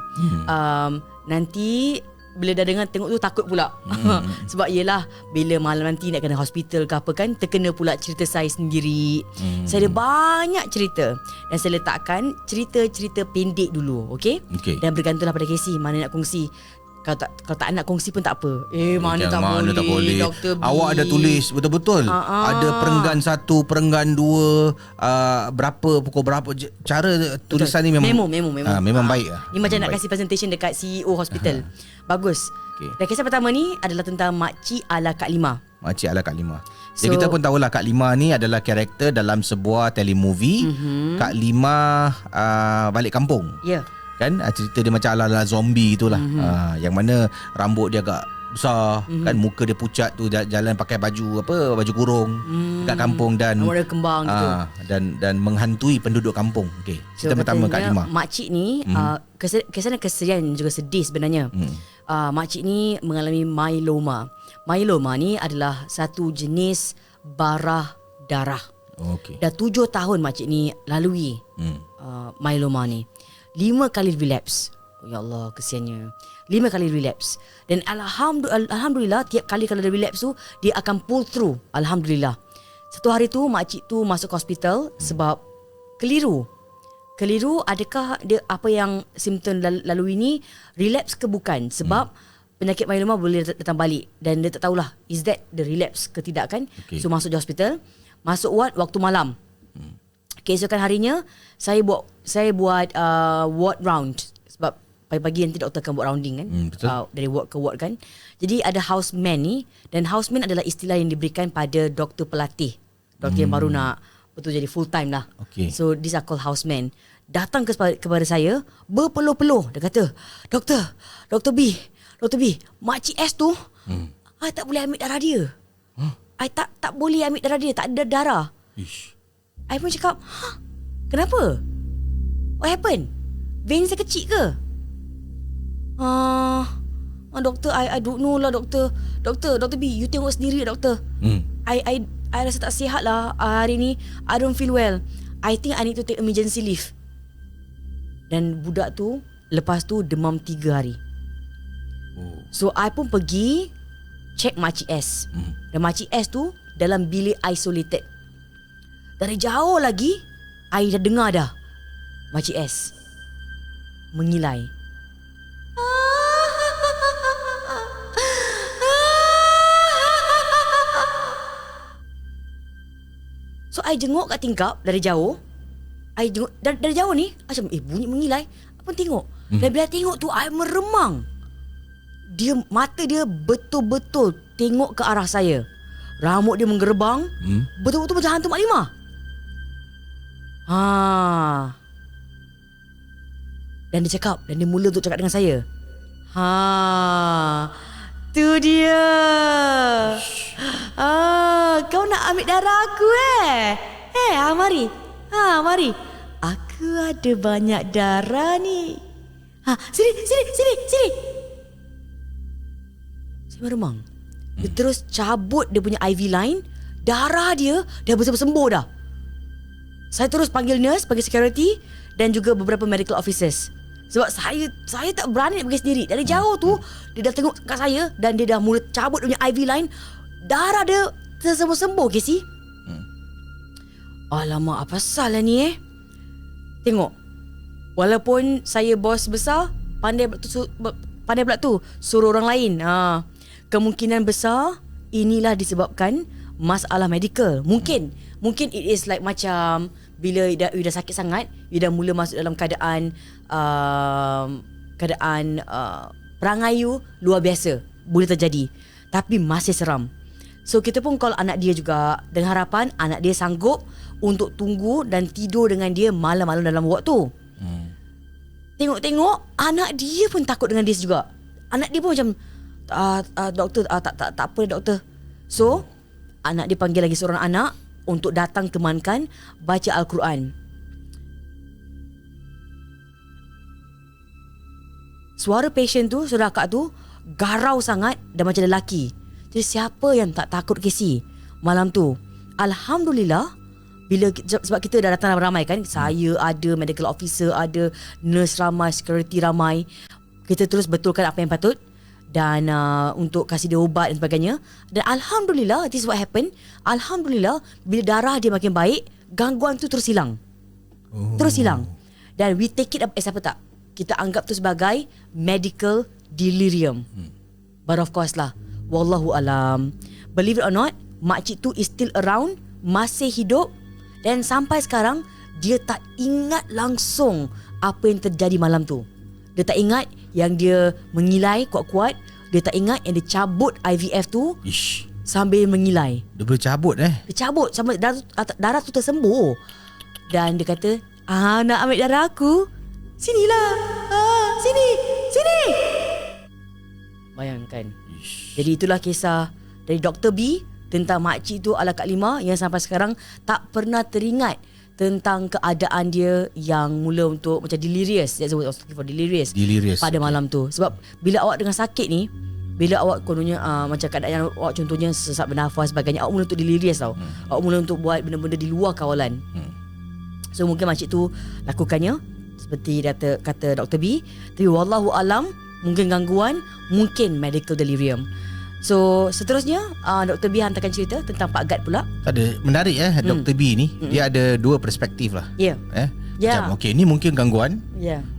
Nanti bila dah dengar tengok tu takut pula. Sebab yelah, bila malam nanti nak kena hospital ke apa kan, terkena pula cerita saya sendiri. Saya ada banyak cerita dan saya letakkan cerita-cerita pendek dulu, okey? Dan bergantunglah pada Casey mana nak kongsi. Kalau tak nak kongsi pun tak apa. Mana tak boleh. Dr. B. Awak ada tulis betul-betul. Ada perenggan 1, perenggan 2, berapa, pukul berapa. Cara tulisan ni memang Memo. memang baik. Ni macam nak kasih presentation dekat CEO hospital. Bagus. Dan kisah pertama ni adalah tentang Makcik ala Kak Lima. Makcik ala Kak Lima. Jadi kita pun tahulah Kak Lima ni adalah karakter dalam sebuah telemovie. Kak Lima balik kampung. Ya. Kan cerita dia macam ala-ala zombie itulah. Yang mana rambut dia agak besar, kan muka dia pucat tu, jalan pakai baju kurung dekat kampung dan warna kembang gitu. Dan menghantui penduduk kampung. Okey. Cerita pertama Kak Lima. Makcik ni kesan kesedihan juga sedih sebenarnya. Makcik ni mengalami myeloma. Myeloma ni adalah satu jenis barah darah. Okey. Dah 7 tahun makcik ni lalui myeloma ni. 5 kali relapse. Ya Allah, kesiannya. 5 kali relapse. Dan alhamdulillah tiap kali kalau dia relapse tu dia akan pull through. Alhamdulillah. Satu hari tu makcik tu masuk hospital sebab keliru. Adakah dia apa yang simptom lalui ni relapse ke bukan? Sebab penyakit myeloma boleh datang balik dan dia tak tahulah is that the relapse ke tidak kan. So masuk di hospital, masuk ward waktu malam. Keesokan harinya saya buat ward round sebab pagi-pagi nanti doktor akan buat rounding kan, dari ward ke ward kan. Jadi ada houseman ni, dan houseman adalah istilah yang diberikan pada doktor pelatih, doktor yang baru nak betul jadi full time lah. So these are called houseman. Datang kepada saya berpeluh-peluh. Dia kata, Doktor B, Makcik S tu I tak boleh ambil darah dia. I tak boleh ambil darah dia, tak ada darah. I pun cakap, kenapa? What happened? Vein saya kecil ke? Doktor, I don't know lah doktor. Doktor B, you tengok sendiri doktor. I rasa tak sihat lah hari ni. I don't feel well. I think I need to take emergency leave. Dan budak tu lepas tu demam 3 hari. So I pun pergi check Makcik S. Dan Makcik S tu dalam bilik isolated. Dari jauh lagi I dah dengar dah Makcik S mengilai. So I jenguk kat tingkap dari jauh. I jenguk dari jauh ni macam bunyi mengilai. Apa tengok? Dan bila tengok tu I meremang. Mata dia betul-betul tengok ke arah saya. Rambut dia menggerbang. Betul-betul macam hantu Mak Limah. Dan dia cakap, dan dia mula untuk cakap dengan saya. Tu dia. Kau nak ambil darah aku mari. Mari. Aku ada banyak darah ni. Sini. Saya meremang. Dia terus cabut dia punya IV line. Darah dia dah bersembuh dah. Saya terus panggil nurse, panggil security dan juga beberapa medical officers. Sebab saya tak berani nak pergi sendiri. Dari jauh tu dia dah tengok kat saya dan dia dah mula cabut dia punya IV line. Darah dia tersembuh-sembuh, Casey. Alamak, apa salah ni Tengok. Walaupun saya bos besar, pandai pula tu suruh orang lain. Kemungkinan besar inilah disebabkan masalah medical. Mungkin it is like macam bila you dah sakit sangat, you dah mula masuk dalam keadaan perangai you luar biasa, boleh terjadi. Tapi masih seram. So kita pun call anak dia juga, dengan harapan anak dia sanggup untuk tunggu dan tidur dengan dia malam-malam dalam ward tu. Tengok-tengok anak dia pun takut dengan dia juga. Anak dia pun macam doktor, tak apa doktor. So anak dia panggil lagi seorang anak untuk datang temankan baca Al-Quran. Suara pasien tu, saudara akak tu garau sangat dan macam lelaki. Jadi siapa yang tak takut Casey malam tu? Alhamdulillah, sebab kita dah datang ramai kan. Saya ada, medical officer ada, nurse ramai, security ramai. Kita terus betulkan apa yang patut dan untuk kasih dia ubat dan sebagainya. Dan Alhamdulillah, this is what happened. Alhamdulillah, bila darah dia makin baik, gangguan tu terus hilang. Terus hilang. Dan we take it as apa tak? Kita anggap tu sebagai medical delirium. But of course lah, wallahu alam, believe it or not, makcik tu is still around, masih hidup. Dan sampai sekarang dia tak ingat langsung apa yang terjadi malam tu. Dia tak ingat yang dia mengilai kuat-kuat. Dia tak ingat yang dia cabut IVF tu. Ish. Sambil mengilai. Dia boleh cabut Dia cabut sampai darah tu tersembuh. Dan dia kata, nak ambil darah aku? Sinilah. Sini. Bayangkan. Jadi itulah kisah dari Dr. B tentang makcik tu ala Kak Lima yang sampai sekarang tak pernah teringat tentang keadaan dia yang mula untuk macam delirious. That's the word I was looking for, delirious pada malam tu. Sebab bila awak dengan sakit ni, bila awak kononnya macam keadaan awak contohnya sesak bernafas sebagainya, awak mula untuk delirious tau. Awak mula untuk buat benda-benda di luar kawalan. So mungkin makcik tu lakukannya seperti kata Dr. B. Tapi wallahu alam, mungkin gangguan, mungkin medical delirium. So seterusnya Dr. B hantarkan cerita tentang Pak Gad pula. Ada menarik Dr. B ni. Dia ada dua perspektif lah. Ya. Macam okay, ni mungkin gangguan.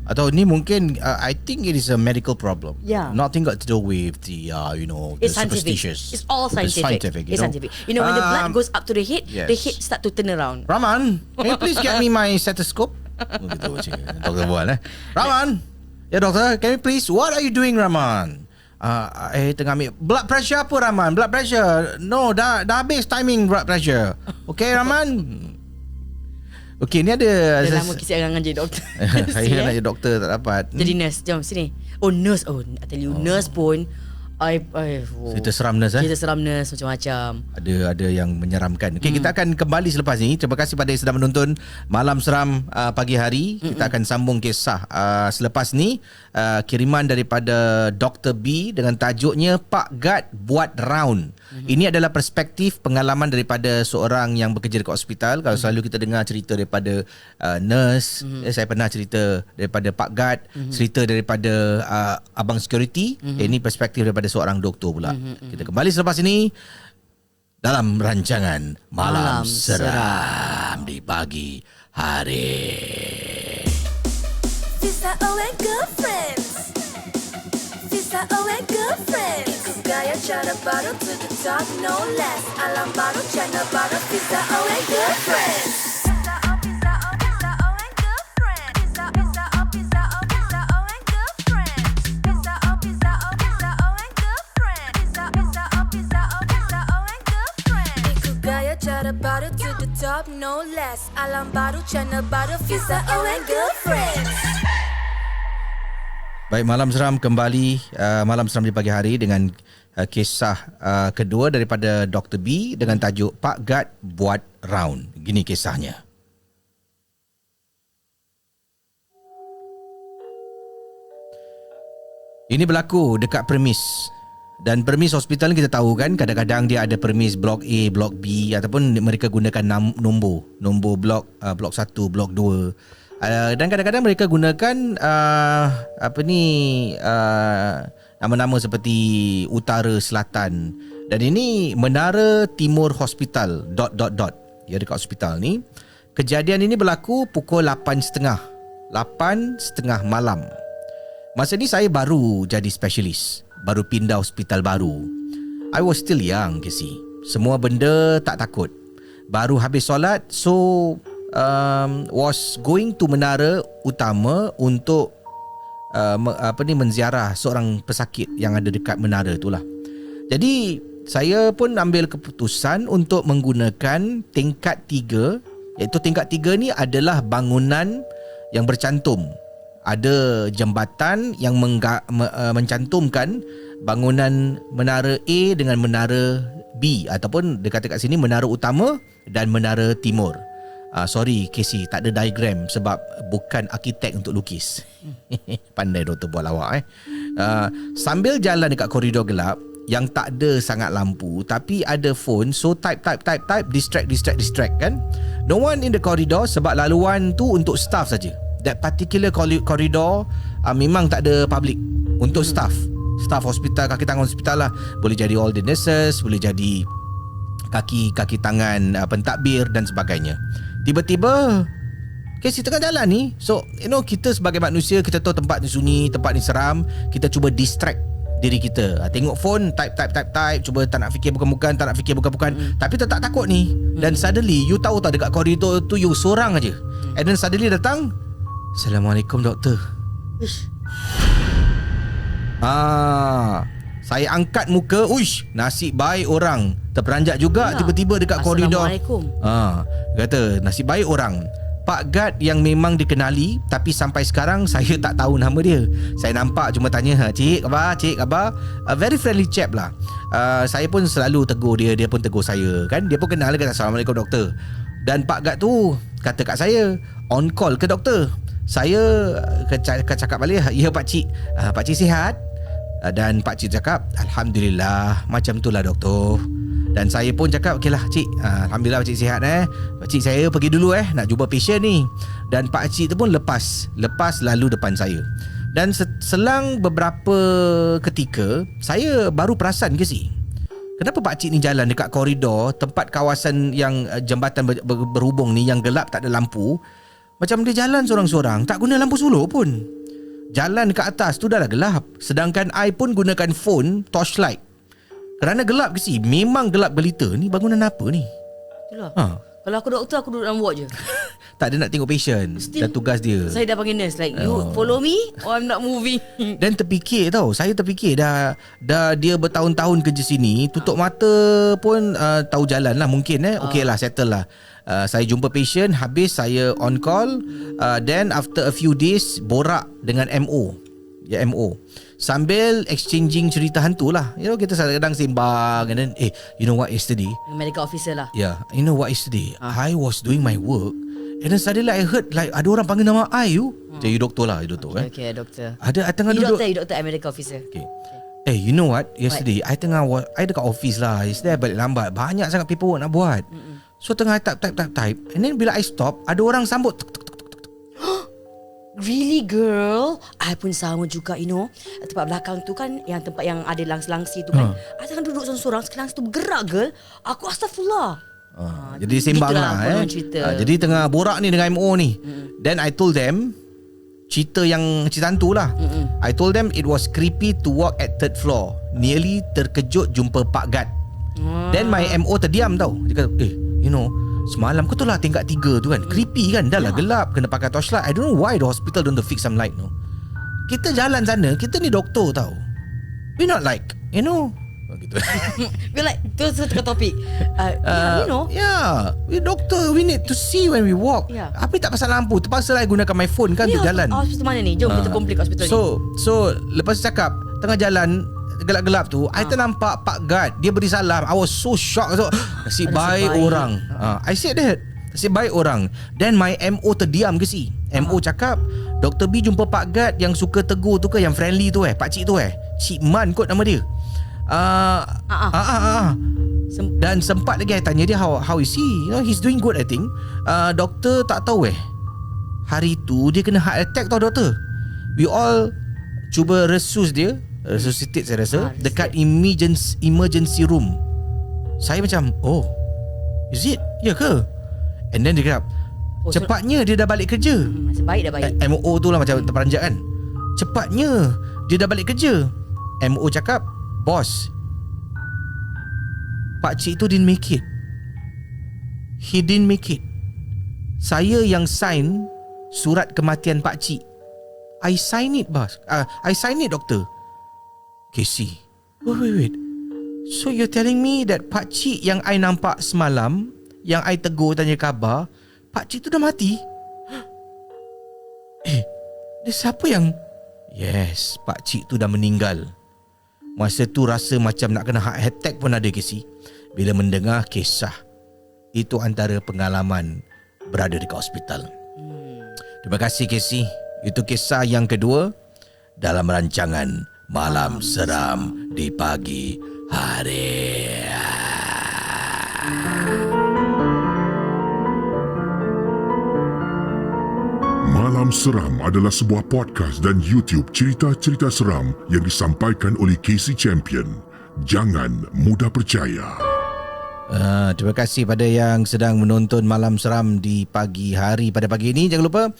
Atau ni mungkin I think it is a medical problem. Nothing got to do with the the it's scientific. superstitious. It's all scientific. It's scientific. You know when the blood goes up to the head, the head start to turn around. Rahman, can you please get me my stethoscope? Begitu doktor buat Rahman. Ya doktor, can you please, what are you doing Rahman? Tengah ambil blood pressure apa Rahman? Blood pressure. No, dah habis timing blood pressure. Okay Rahman. Okay, ni ada dah lama kisah angan jadi doktor. Saya nak jadi doktor tak dapat. Jadi nurse, jom sini. Oh nurse, I tell you, nurse pun cerita seram nurse cerita seram nurse macam-macam. Ada yang menyeramkan. Okay, kita akan kembali selepas ini. Terima kasih pada yang sedang menonton Malam Seram pagi hari. Kita akan sambung kisah selepas ni. Kiriman daripada Dr. B dengan tajuknya Pak Gad buat round. Ini adalah perspektif pengalaman daripada seorang yang bekerja dekat hospital. Kalau selalu kita dengar cerita daripada nurse, saya pernah cerita daripada Pak Gad, cerita daripada abang security. Ini perspektif daripada seorang doktor pula. Kita kembali selepas ini dalam rancangan Malam Seram di pagi hari. Visa and girlfriends. Visa and girlfriends. Ikut gaya cara baru to the top, no less. Alam baru, channel baru. Visa and girlfriends. Cara baru to the top, no less. Alam baru, channel baru. Fiza and girlfriends. Baik, Malam Seram kembali. Malam Seram di pagi hari dengan kisah kedua daripada Dr. B dengan tajuk Pak Gad buat round. Gini kisahnya. Ini berlaku dekat premis. Dan premis hospital kita tahu kan, kadang-kadang dia ada premis blok A, blok B, ataupun mereka gunakan nombor blok 1, blok 2. Dan kadang-kadang mereka gunakan nama-nama seperti utara, selatan. Dan ini Menara Timur Hospital ... Ya, dekat hospital ni. Kejadian ini berlaku pukul 8.30 8:30 malam. Masa ni saya baru jadi specialist, baru pindah hospital baru. I was still young, Casey. Semua benda tak takut. Baru habis solat, so was going to menara utama untuk menziarah seorang pesakit yang ada dekat menara itulah. Jadi saya pun ambil keputusan untuk menggunakan tingkat 3, iaitu tingkat 3 ni adalah bangunan yang bercantum. Ada jambatan yang mencantumkan bangunan menara A dengan menara B, ataupun dia kata kat sini menara utama dan menara timur. Sorry Casey, tak ada diagram sebab bukan arkitek untuk lukis. Pandai doktor buat lawak sambil jalan dekat koridor gelap yang tak ada sangat lampu tapi ada phone, so type distract kan. No one in the corridor sebab laluan tu untuk staff saja. That particular corridor memang tak ada public, untuk staff hospital, kaki tangan hospital lah. Boleh jadi all the nurses, boleh jadi kaki tangan pentadbir dan sebagainya. Tiba-tiba Casey tengah jalan ni, so kita sebagai manusia, kita tahu tempat ni sunyi, tempat ni seram, kita cuba distract diri kita. Tengok phone, type, cuba tak nak fikir bukan, tak nak fikir bukan, tapi tetap takut ni. Dan suddenly you tahu tak, dekat koridor tu you seorang aja. And then suddenly datang, Assalamualaikum doktor. Saya angkat muka, nasib baik orang. Terperanjat juga tiba-tiba dekat koridor. Assalamualaikum. Kata nasib baik orang. Pak Gad yang memang dikenali, tapi sampai sekarang saya tak tahu nama dia. Saya nampak cuma tanya, Cik khabar? Very friendly chap lah. Saya pun selalu tegur dia, dia pun tegur saya kan. Dia pun kenal, kata Assalamualaikum doktor. Dan Pak Gad tu kata kat saya, on call ke doktor? Saya cakap balik, ya pakcik, pakcik sihat? Dan pakcik cakap, Alhamdulillah, macam tu lah doktor. Dan saya pun cakap, okey lah cik, Alhamdulillah pakcik sihat pakcik, saya pergi dulu nak jumpa pasien ni. Dan pakcik tu pun lepas lalu depan saya. Dan selang beberapa ketika, saya baru perasan ke si, kenapa pakcik ni jalan dekat koridor tempat kawasan yang jambatan berhubung ni yang gelap, tak ada lampu. Macam dia jalan seorang-seorang, tak guna lampu sulur pun. Jalan dekat atas tu dah gelap. Sedangkan I pun gunakan phone torchlight. Kerana gelap ke si, memang gelap gelita. Ni bangunan apa ni? Itulah. Kalau aku doktor, aku duduk dalam ward je. Tak ada nak tengok patient. Dan tugas dia. Saya dah panggil nurse, like you follow me or I'm not moving. Dan terfikir tau, saya terfikir dah dia bertahun-tahun kerja sini, tutup mata pun tahu jalan lah mungkin okey lah, settle lah. Saya jumpa patient, habis saya on call, then after a few days borak dengan MO. Ya, MO. Sambil exchanging cerita hantu lah. Kita kadang sembang. And then you know what yesterday? Medical officer lah. Yeah, you know what yesterday? I was doing my work, and then suddenly I heard like ada orang panggil nama I. Jadi doktor lah, doktor. Okay, doktor. Ada tengah duduk. Doktor, medical officer. Okay. You know what? Yesterday I dekat office lah. Yesterday I balik lambat. Banyak sangat paperwork nak buat. So tengah type. And then bila I stop, ada orang sambut. Really girl? I pun sama juga, tempat belakang tu kan, yang tempat yang ada langsi tu kan. I tengah duduk seorang-seorang, sekarang tu bergerak girl. Aku astagfirullah. Jadi sembang lah jadi tengah borak ni dengan MO ni. Then I told them cerita hantu lah. I told them it was creepy to walk at 3rd floor. Nearly terkejut jumpa Pak Gad. Then my MO terdiam tau. Dia kata, semalam kau tahu lah tingkat 3 tu kan, creepy kan, dah lah gelap, kena pakai torchlight. I don't know why the hospital don't fix some light. Kita jalan sana, kita ni doktor tau, we not like gitu. We like tu tengah topik. We doktor, we need to see when we walk. Apa tak pasal lampu, terpaksa lah gunakan my phone kan untuk jalan. Hospital mana ni? Jom kita komplit hospital ni. So lepas cakap tengah jalan gelap-gelap tu, I ternampak Pak Gad. Dia beri salam. I was so shocked. Nasib baik orang. I said that, nasib baik orang. Then my MO terdiam ke si. MO cakap, Dr. B jumpa Pak Gad yang suka tegur tu ke, yang friendly tu pakcik tu Cik Man kot nama dia. Dan sempat lagi I tanya dia, how is he? He's doing good I think. Doktor tak tahu hari tu dia kena heart attack tau doktor. We all cuba resuscitate saya rasa dekat emergency room. Saya macam, is it? Ya ke? And then dia cakap, Cepatnya dia dah balik kerja. Nasib baik dah baik. MO tu lah macam terperanjat kan. Cepatnya dia dah balik kerja. MO cakap, bos, pakcik tu didn't make it. He didn't make it. Saya yang sign surat kematian pakcik. I sign it, bos. I sign it, doktor. Casey, wait. So you're telling me that pakcik yang I nampak semalam, yang I tegur tanya khabar, pakcik tu dah mati? Dia siapa yang... Yes, pakcik tu dah meninggal. Masa tu rasa macam nak kena heart attack pun ada, Casey. Bila mendengar kisah. Itu antara pengalaman berada di hospital. Terima kasih, Casey. Itu kisah yang kedua dalam rancangan Malam Seram di Pagi Hari. Malam Seram adalah sebuah podcast dan YouTube cerita-cerita seram yang disampaikan oleh Casey Champion. Jangan mudah percaya. Terima kasih pada yang sedang menonton Malam Seram di pagi hari pada pagi ini. Jangan lupa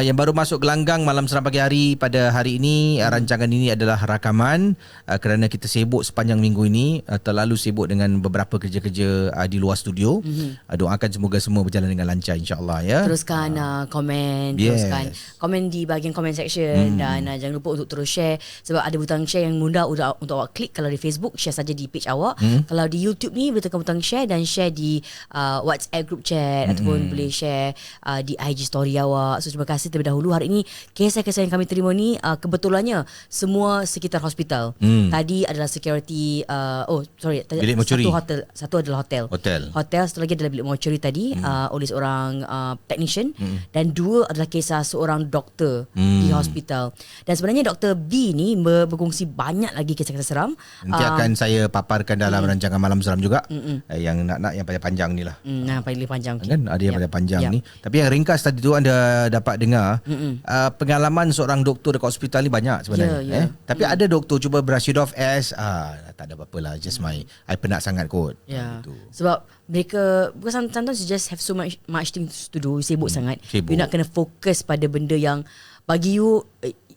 yang baru masuk gelanggang Malam Seram pagi hari pada hari ini, rancangan ini adalah rakaman kerana kita sibuk sepanjang minggu ini, terlalu sibuk dengan beberapa kerja-kerja di luar studio. Doakan semoga semua berjalan dengan lancar, insya-Allah ya. Teruskan komen, teruskan komen di bahagian comment section dan jangan lupa untuk terus share sebab ada butang share yang mudah untuk awak klik. Kalau di Facebook, share saja di page awak. Kalau di YouTube ni boleh tekan butang share dan share di WhatsApp group chat ataupun boleh share di IG story awak. So terima kasih terlebih dahulu. Hari ini kisah-kisah yang kami terima ni kebetulannya semua sekitar hospital. Tadi adalah security bilik mortuary. Satu adalah hotel. Satu lagi adalah bilik mortuary tadi oleh seorang technician dan dua adalah kisah seorang doktor di hospital. Dan sebenarnya Dr. B ni berkongsi banyak lagi kisah-kisah seram. Nanti akan saya paparkan dalam rancangan Malam Seram juga. Yang nak yang paling panjang ni lah. Paling panjang. Okay. Kan ada yang paling panjang ni. Tapi yang ringkas tadi tu anda dapat dengar pengalaman seorang doktor dekat hospital ni banyak sebenarnya. Tapi ada doktor cuba brush it off as tak ada apa-apa lah, just I penat sangat kot. Gitu. Sebab mereka because sometimes you just have so much things to do, sibuk sangat. You nak kena fokus pada benda yang bagi you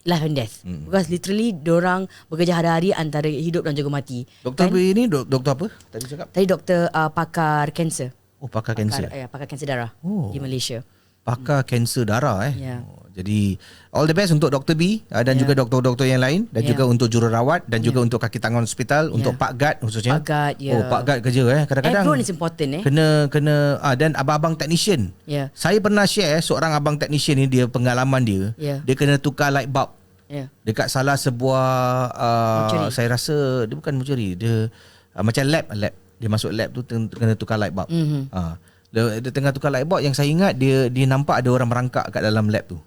life and death. Because literally diorang bekerja hari-hari antara hidup dan juga mati. Doktor B ni doktor apa? Tadi cakap? Tadi doktor pakar kanser. Oh, pakar kanser. Pakar kanser darah di Malaysia. Pakar kanser darah jadi all the best untuk Dr. B dan juga doktor-doktor yang lain dan juga untuk jururawat dan juga untuk kaki tangan hospital, untuk Pak Gad khususnya. Pak Gad, Oh, Pak Gad kerja kadang-kadang. Everyone is important Kena dan abang-abang technician. Saya pernah share seorang abang technician ni, dia pengalaman dia. Dia kena tukar light bulb. Dekat salah sebuah saya rasa dia bukan mortuary, dia macam lab. Dia masuk lab tu kena tukar light bulb. Dia tengah tukar light bulb, yang saya ingat dia nampak ada orang merangkak kat dalam lab tu.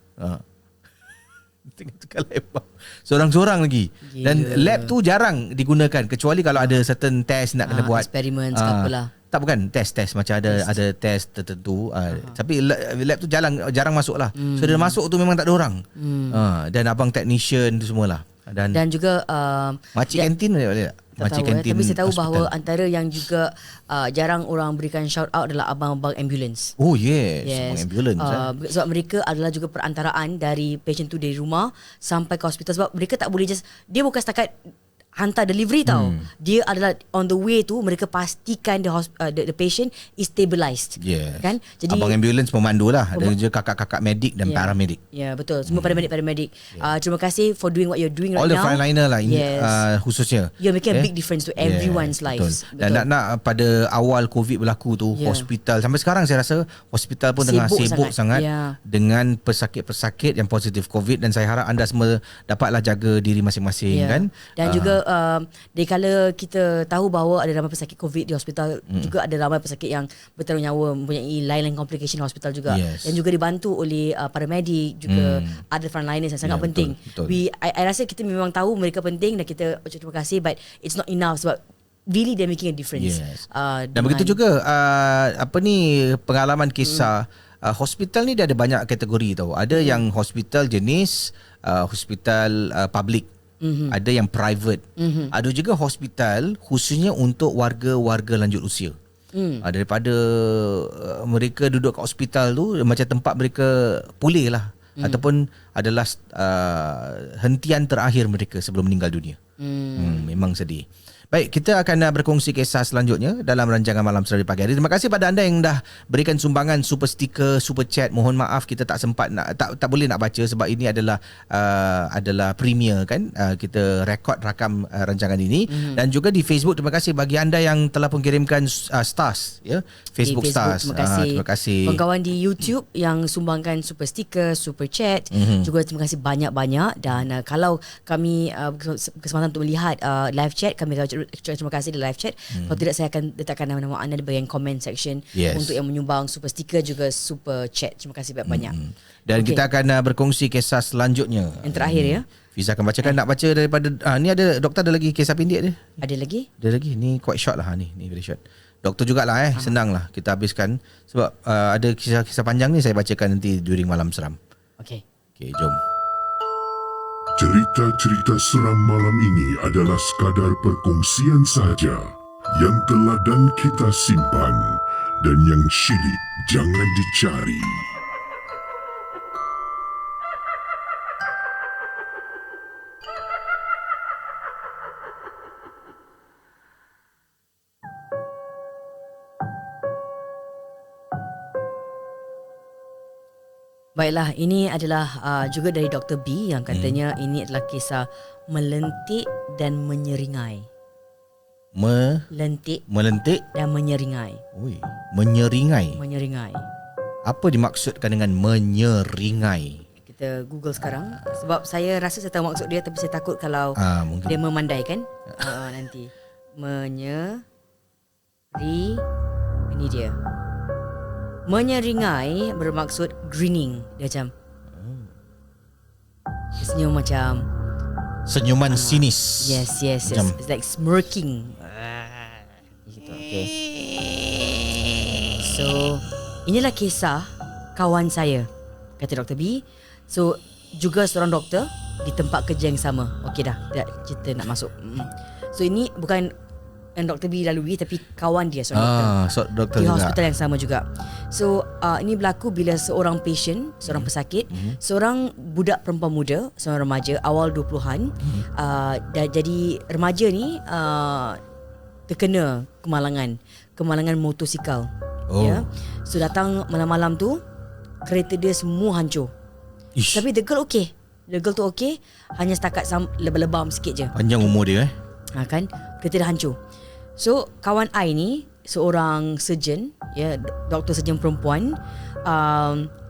Tengah tukar light bulb seorang-seorang lagi. Dan lab tu jarang digunakan kecuali kalau ada certain test nak kena buat, experiments ke apalah. Tak, bukan test macam ada test tertentu. Tapi lab tu jarang masuk lah. So dia masuk tu memang tak ada orang. Dan abang technician tu semualah. Dan juga makcik kantin boleh tak? Makcik kantin. Tapi saya tahu bahawa antara yang juga jarang orang berikan shout out adalah abang-abang ambulance. Oh yes. Abang ambulance. Sebab mereka adalah juga perantaraan dari patient tu dari rumah sampai ke hospital. Sebab mereka tak boleh dia bukan setakat hantar delivery tau. Dia adalah on the way tu mereka pastikan the patient is stabilized. Kan? Jadi abang ambulance pemandu lah. Dan juga kakak-kakak medik dan paramedik. Ya, betul. Semua paramedik. Terima kasih for doing what you're doing all right now. All the frontliner lah ini, khususnya. You're making a big difference to everyone's lives. Dan nak pada awal COVID berlaku tu, hospital sampai sekarang saya rasa hospital pun tengah sibuk sangat dengan pesakit-pesakit yang positif COVID, dan saya harap anda semua dapatlah jaga diri masing-masing kan. Dan juga dari kala kita tahu bahawa ada ramai pesakit COVID di hospital, juga ada ramai pesakit yang bertaruh nyawa mempunyai lain-lain complication di hospital juga, dan juga dibantu oleh para medik juga, ada frontliners yang sangat penting. Betul. I rasa kita memang tahu mereka penting dan kita ucap terima kasih, but it's not enough sebab really they're making a difference. Dan begitu juga pengalaman kisah hospital ni dia ada banyak kategori tau. Ada yang hospital jenis hospital public. Ada yang private. Ada juga hospital khususnya untuk warga-warga lanjut usia. Daripada mereka duduk kat hospital tu macam tempat mereka pulih lah. Ataupun adalah hentian terakhir mereka sebelum meninggal dunia. Memang sedih. Baik, kita akan berkongsi kisah selanjutnya dalam rancangan Malam Seram di Pagi Hari. Terima kasih pada anda yang dah berikan sumbangan super sticker, super chat. Mohon maaf kita tak sempat tak boleh nak baca sebab ini adalah premier kan. Kita rakam rancangan ini dan juga di Facebook. Terima kasih bagi anda yang telah pun kirimkan stars ya. Facebook stars. Terima kasih. Kawan-kawan di YouTube yang sumbangkan super sticker, super chat, juga terima kasih banyak-banyak dan kalau kami kesempatan untuk melihat live chat, kami akan terima kasih di live chat. Kalau tidak, saya akan letakkan nama-nama anda di bahagian comment section untuk yang menyumbang super sticker juga super chat. Terima kasih banyak-banyak. Dan kita akan berkongsi kisah selanjutnya. Yang terakhir ya. Fiza akan bacakan. Nak baca daripada ni ada doktor, ada lagi kisah pendek dia. Ada lagi? Ada lagi. Ni quite short lah ni very short. Doktor jugalah senang lah kita habiskan sebab ada kisah-kisah panjang ni saya bacakan nanti during Malam Seram. Okey, jom. Cerita-cerita seram malam ini adalah sekadar perkongsian sahaja yang telah dan kita simpan dan yang syilid jangan dicari. Baiklah, ini adalah juga dari Dr. B yang katanya ini adalah kisah melentik dan menyeringai. Melentik dan menyeringai. Ui, menyeringai. Menyeringai. Apa dimaksudkan dengan menyeringai? Kita Google sekarang sebab saya rasa saya tahu maksud dia tapi saya takut kalau mungkin dia memandaikan nanti. Ini dia. Menyeringai bermaksud grinning. Dia macam dia senyum macam senyuman sinis. Yes. Macam, it's like smirking. Gitu. Okay. So inilah kisah kawan saya, kata Dr. B. So juga seorang doktor di tempat kerja yang sama. Okey dah, kita nak masuk. So ini bukan yang Dr. B lalui tapi kawan dia seorang doktor di hospital yang sama juga. So ini berlaku bila seorang patient, seorang pesakit, seorang budak perempuan muda, seorang remaja awal 20-an, jadi remaja ni terkena kemalangan motosikal. Ya. So datang malam-malam tu kereta dia semua hancur. Ish. Tapi the girl okay. The girl tu okay, hanya setakat lebam-lebam sikit je. Panjang umur dia kan kereta dah hancur. So kawan I ni seorang surgeon, doktor surgeon perempuan,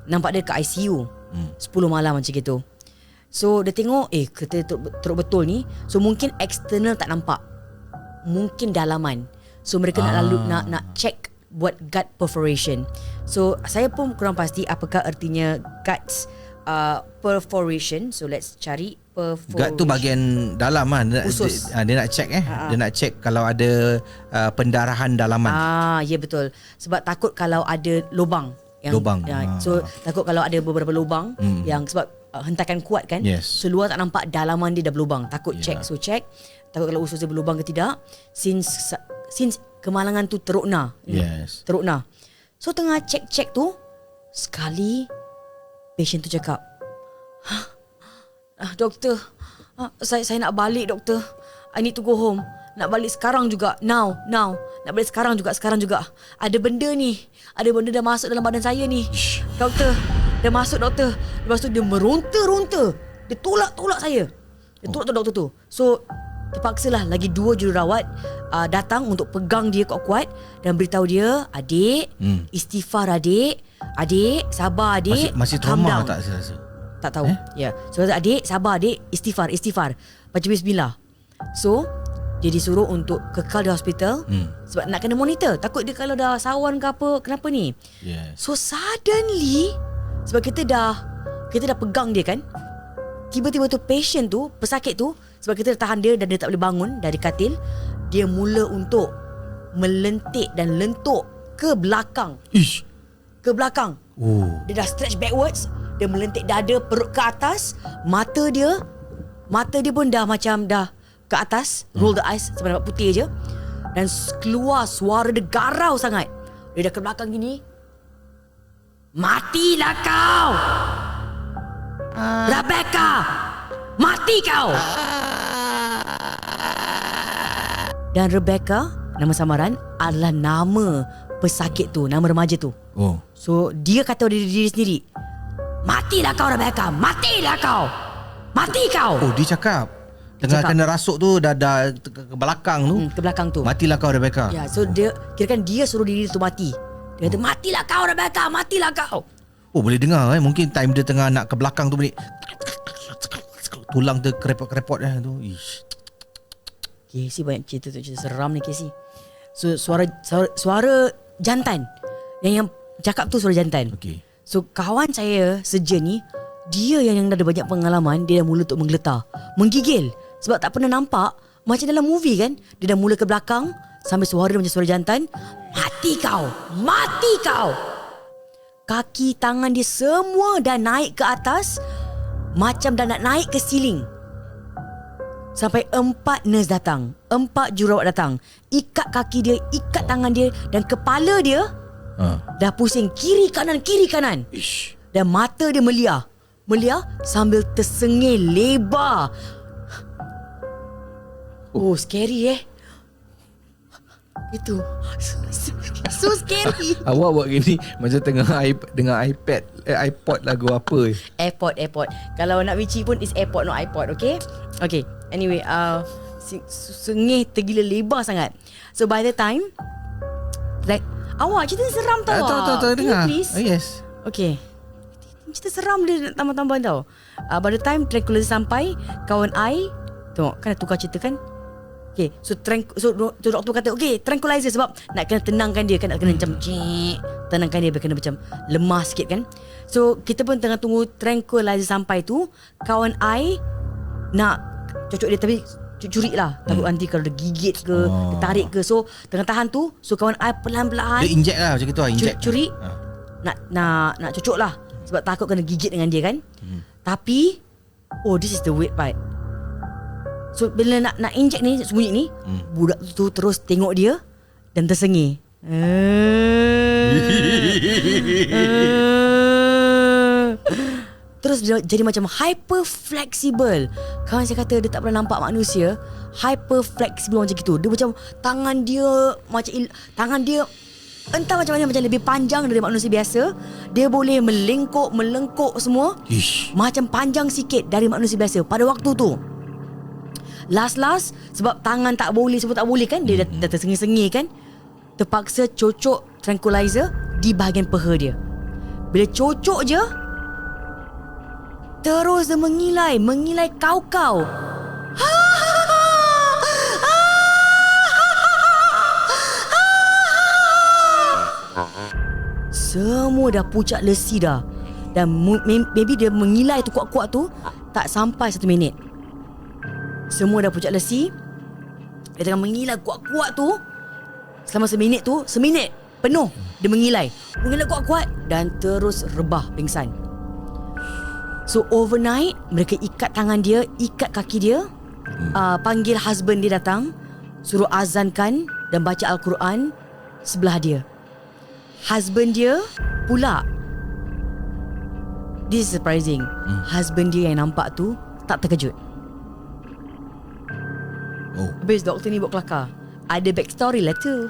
nampak dia kat ICU 10 malam macam gitu. So dia tengok kereta teruk betul ni. So mungkin external tak nampak, mungkin dalaman. So mereka nak check buat gut perforation. So saya pun kurang pasti apakah artinya guts perforation. So let's cari perforation. Gut tu bahagian dalam usus. Dia nak check dia nak check kalau ada pendarahan dalaman. Ya betul. Sebab takut kalau ada lubang lubang. So takut kalau ada beberapa lubang yang sebab hentakan kuat kan. Yes. So luar tak nampak, dalaman dia dah berlubang. Takut check. So check. Takut kalau usus dia berlubang ke tidak. Since kemalangan tu terukna. Yes. Terukna. So tengah check tu, sekali patient tu cakap, doktor, saya nak balik doktor. I need to go home. Nak balik sekarang juga. Now. Nak balik sekarang juga. Ada benda dah masuk dalam badan saya ni. Doktor, dah masuk doktor. Lepas tu dia meronta-ronta. Dia tolak saya. Dia tolak doktor tu. So terpaksalah lagi 2 jururawat datang untuk pegang dia kuat-kuat dan beritahu dia, adik, istighfar adik, sabar adik. Masih trauma tak saya rasa? Tak tahu. Ya. So adik, sabar adik, istighfar. Baca bismillah. So dia disuruh untuk kekal di hospital sebab nak kena monitor. Takut dia kalau dah sawan ke apa, kenapa ni? Yes. So suddenly, sebab kita dah pegang dia kan, tiba-tiba tu patient tu, pesakit tu, sebab kita dah tahan dia dan dia tak boleh bangun dari katil, dia mula untuk melentik dan lentuk ke belakang. Ish. Ke belakang. Dia dah stretch backwards, dia melentik dada, perut ke atas, mata dia pun dah macam dah ke atas, roll the eyes sebab nampak putih je. Dan keluar suara dia garau sangat. Dia dah ke belakang gini. Matilah kau, Rebecca. Mati kau. Dan Rebecca, nama samaran, adalah nama pesakit tu, nama remaja tu. Oh. So dia kata diri sendiri, matilah kau Rebecca. Matilah kau. Mati kau. Oh, dia cakap. Tengah kena rasuk tu dah ke belakang tu. Ke belakang tu. Matilah kau Rebecca. Ya, so dia kirakan dia suruh diri tu mati. Dia kata matilah kau Rebecca, matilah kau. Oh, boleh dengar mungkin time dia tengah nak ke belakang tu bunyi tulang dia kerepot-kerepot tu. Ish. Casey banyak cerita seram ni Casey. So suara jantan. Yang cakap tu suara jantan. Okey. So kawan saya Seja ni, dia yang dah ada banyak pengalaman. Dia dah mula untuk menggeletar, menggigil. Sebab tak pernah nampak. Macam dalam movie kan, dia dah mula ke belakang sambil suara dia macam suara jantan. Mati kau. Mati kau. Kaki tangan dia semua dah naik ke atas, macam dah nak naik ke ceiling. Sampai 4 nurse datang, 4 jururawat datang. Ikat kaki dia, ikat tangan dia. Dan kepala dia dah pusing kiri kanan. Ish. Dan mata dia meliar sambil tersengih lebar. Oh, scary Itu so scary. Awak buat gini macam tengah dengan iPad, iPod lagu apa. Airport. Kalau nak Wichi pun is airport, not iPod. Okay. Anyway, sengih tergila lebar sangat. So by the time, like, awak cerita ni seram tau. Tahu dengar. Please. Yes. Okay. Cerita seram dia nak tambah-tambah tau. By the time tranquilizer sampai, kawan I tengok kan tukar cerita kan. Okay, so doktor kata okay, tranquilizer sebab nak kena tenangkan dia kan, nak kena macam tenangkan dia biar kena macam lemah sikit kan. So kita pun tengah tunggu tranquilizer sampai tu, kawan I nak cocok dia tapi curi lah, takut nanti kalau dia gigit ke, dia tarik ke. So tengah tahan tu, so kawan I perlahan-lahan dia inject lah macam tu, inject. Curi nak cocok lah sebab takut kena gigit dengan dia kan. Tapi this is the weird part. So bila nak inject ni, sembunyi ni, budak tu terus tengok dia dan tersengih. Terus dia jadi macam hyper flexible. Kawan saya kata dia tak pernah nampak manusia hyper flexible macam gitu. Dia macam tangan dia entah macam mana, macam lebih panjang dari manusia biasa. Dia boleh melengkuk semua. Ish. Macam panjang sikit dari manusia biasa pada waktu tu. Last sebab tangan tak boleh, semua tak boleh kan, dia dah tersengih-sengih kan. Terpaksa cocok tranquilizer di bahagian peha dia. Bila cocok je, terus dia mengilai kau-kau. Semua dah pucat lesi dah. Dan maybe dia mengilai tu kuat-kuat tu tak sampai 1 minit. Semua dah pucat lesi. Dia tengah mengilai kuat-kuat tu. Selama seminit penuh dia mengilai kuat-kuat dan terus rebah pingsan. So overnight mereka ikat tangan dia, ikat kaki dia, panggil husband dia datang, suruh azankan dan baca Al-Quran sebelah dia. Husband dia pula, this is surprising, husband dia yang nampak tu tak terkejut. Habis doktor ni buat kelakar. Ada backstory lah tu.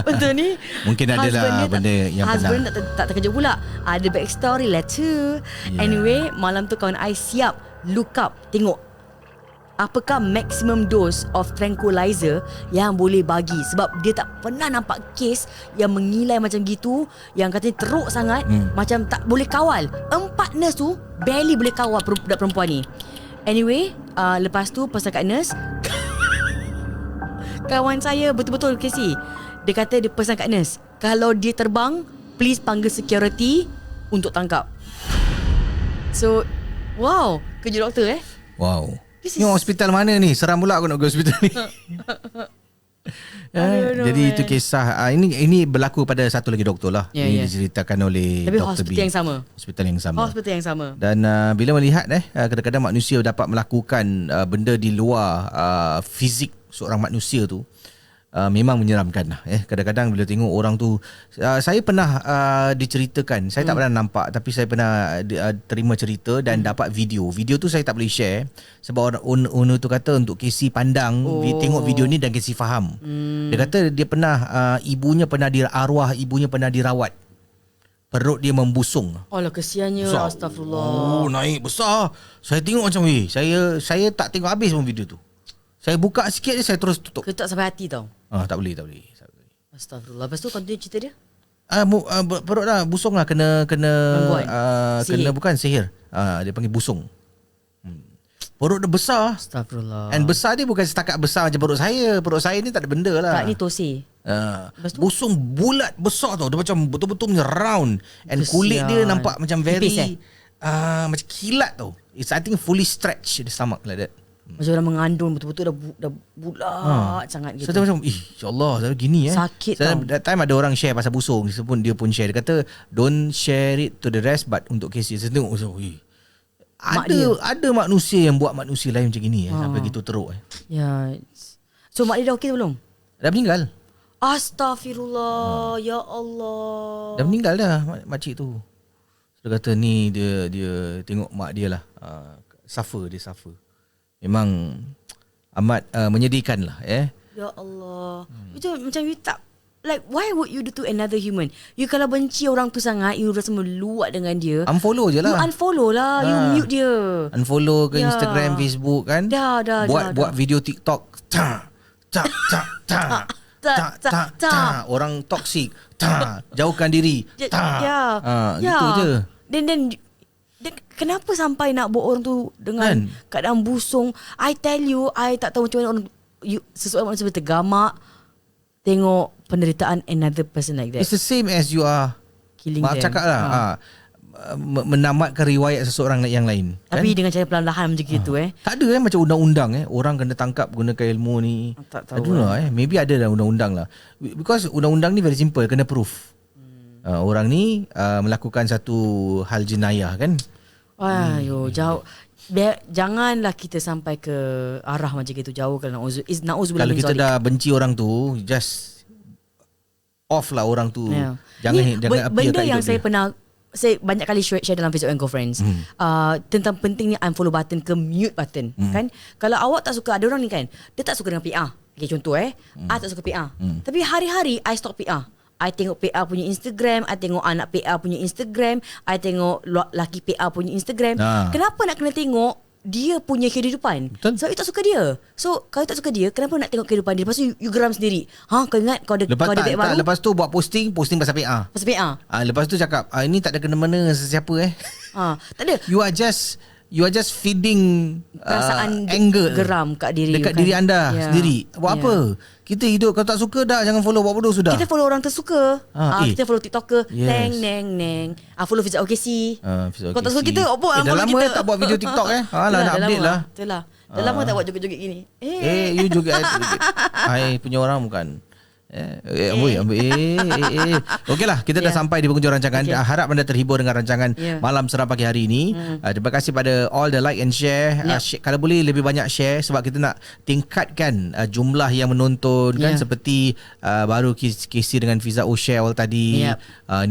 Betul ni. Mungkin ada lah benda yang husband benar. tak terkejut pula. Ada backstory lah tu. Anyway, malam tu kawan I siap look up, tengok apakah maximum dose of tranquilizer yang boleh bagi. Sebab dia tak pernah nampak kes yang mengilai macam gitu, yang katanya teruk sangat, macam tak boleh kawal. 4 nurse tu barely boleh kawal budak perempuan ni. Anyway, lepas tu pasal kat nurse, kawan saya betul-betul Casey, dia kata dia pesan kat nurse, kalau dia terbang, please panggil security untuk tangkap. So, wow, kerja doktor Wow. Ni hospital mana ni? Seram pula aku nak pergi hospital ni. Jadi itu kisah ini berlaku pada satu lagi doktor lah. Ini diceritakan oleh tapi Dr. hospital B. yang sama. Hospital yang sama. Dan bila melihat kadang-kadang manusia dapat melakukan benda di luar fizik seorang manusia tu memang menyeramkan lah. Kadang-kadang bila tengok orang tu, saya pernah diceritakan, saya tak pernah nampak, tapi saya pernah terima cerita dan dapat video. Video tu saya tak boleh share sebab orang owner tu kata untuk Casey pandang, tengok video ni dan Casey faham. Dia kata dia pernah arwah ibunya pernah dirawat. Perut dia membusung. Allah, kesiannya. Besar. Astagfirullah. Naik besar. Saya tengok macam saya tak tengok habis pun video tu. Saya buka sikit je, saya terus tutup. Ketak sampai hati tau. Tak boleh. Astagfirullah. Lepas tu continue cerita dia. Perut dah busung lah, kena Sihir. bukan sihir. Dia panggil busung. Perut dia besar. Astagfirullah. And besar dia bukan setakat besar macam perut saya. Perut saya ni tak ada benda lah. Tak, ni tosi. Busung bulat besar tau. Dia macam betul-betul punya round. And kulit dia nampak macam very macam kilat tau. It's I think fully stretched the stomach like that. Macam orang mengandung betul-betul dah bulat sangat gitu. Saya macam insyaAllah saya gini Sakit saya, tau. that time ada orang share pasal busung. Dia pun share. Dia kata don't share it to the rest, but untuk Casey. Saya tengok ada manusia yang buat manusia lain macam gini sampai gitu teruk. Ya. So mak dia dah okey belum? Dah meninggal. Astaghfirullah. Ya Allah. Dah meninggal dah makcik tu. Dia kata ni dia tengok mak dia lah suffer. Memang amat menyedihkan lah. Ya Allah. Itu macam you tak, like why would you do to another human? You kalau benci orang tu sangat, you rasa meluat dengan dia, unfollow je lah. You unfollow lah. You mute dia. Unfollow ke Instagram, Facebook kan. Buat video TikTok. Orang toksik. Jauhkan diri. Gitu je. Then kenapa sampai nak buat orang tu dengan keadaan busung? I tell you, I tak tahu macam mana orang seseorang manusia tergamak tengok penderitaan another person like that. It's the same as you are killing them. Cakap lah menamatkan riwayat seseorang yang lain. Tapi dengan cara perlahan-lahan macam gitu Tak ada macam undang-undang orang kena tangkap gunakan ilmu ni. Tak tahu. I don't know maybe ada dah undang-undang lah. Because undang-undang ni very simple, kena proof. Orang ni melakukan satu hal jenayah kan. Ayo, jauh. Janganlah kita sampai ke arah macam gitu, jauh kalau na'uzubillah. Kalau kita dah benci orang tu, just off lah orang tu. Jangan benda yang saya banyak kali share dalam Facebook and Girlfriends tentang pentingnya unfollow button ke mute button kan. Kalau awak tak suka, ada orang ni kan, dia tak suka dengan PR. Okay, contoh I tak suka PR. Tapi hari-hari I stalk PR. I tengok PA punya Instagram, I tengok anak PA punya Instagram, I tengok laki PA punya Instagram. Kenapa nak kena tengok dia punya kehidupan? Betul. Sebab you tak suka dia. So kalau tak suka dia, kenapa nak tengok kehidupan dia? Lepas tu you geram sendiri. Kau ingat kau ada beg baru? Lepas tu buat posting pasal PA. Pasal PA. Lepas tu cakap ini tak ada kena-mena sesiapa Tak ada. You are just feeding perasaan anger, geram kat diri dekat diri anda sendiri. Buat apa? Kita hidup, kalau tak suka dah, jangan follow, buat bodoh sudah. Kita follow orang tersuka. Kita follow TikToker. Yes. Neng. Follow Fiza OKC. Kau tak suka kita, apa? Dah lama tak buat video TikTok Alah, nak update lah. Itulah. Dah lama tak buat joget-joget gini. You joget. Hai punya orang bukan. Okeylah, kita dah sampai di penghujung rancangan. Harap anda terhibur dengan rancangan Malam Seram pagi hari ini. Terima kasih pada all the like and share. Kalau boleh lebih banyak share sebab kita nak tingkatkan jumlah yang menonton kan, seperti baru Casey dengan Fiza share awal tadi.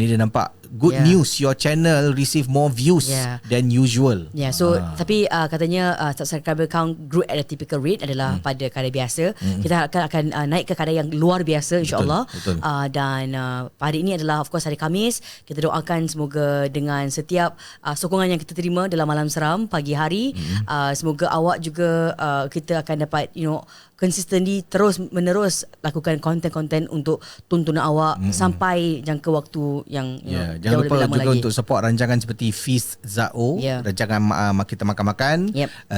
Ni dia nampak good news, your channel receive more views than usual. So tapi katanya subscriber count grew at a typical rate adalah pada kadar biasa. Kita akan naik ke kadar yang luar biasa insyaAllah. Betul. Dan hari ini adalah of course hari Khamis. Kita doakan semoga dengan setiap sokongan yang kita terima dalam Malam Seram pagi hari, semoga awak juga kita akan dapat consistently terus menerus lakukan konten-konten untuk tontonan awak sampai jangka waktu yang jangan lupa juga lagi. untuk support rancangan seperti Fiza rancangan kita makan-makan.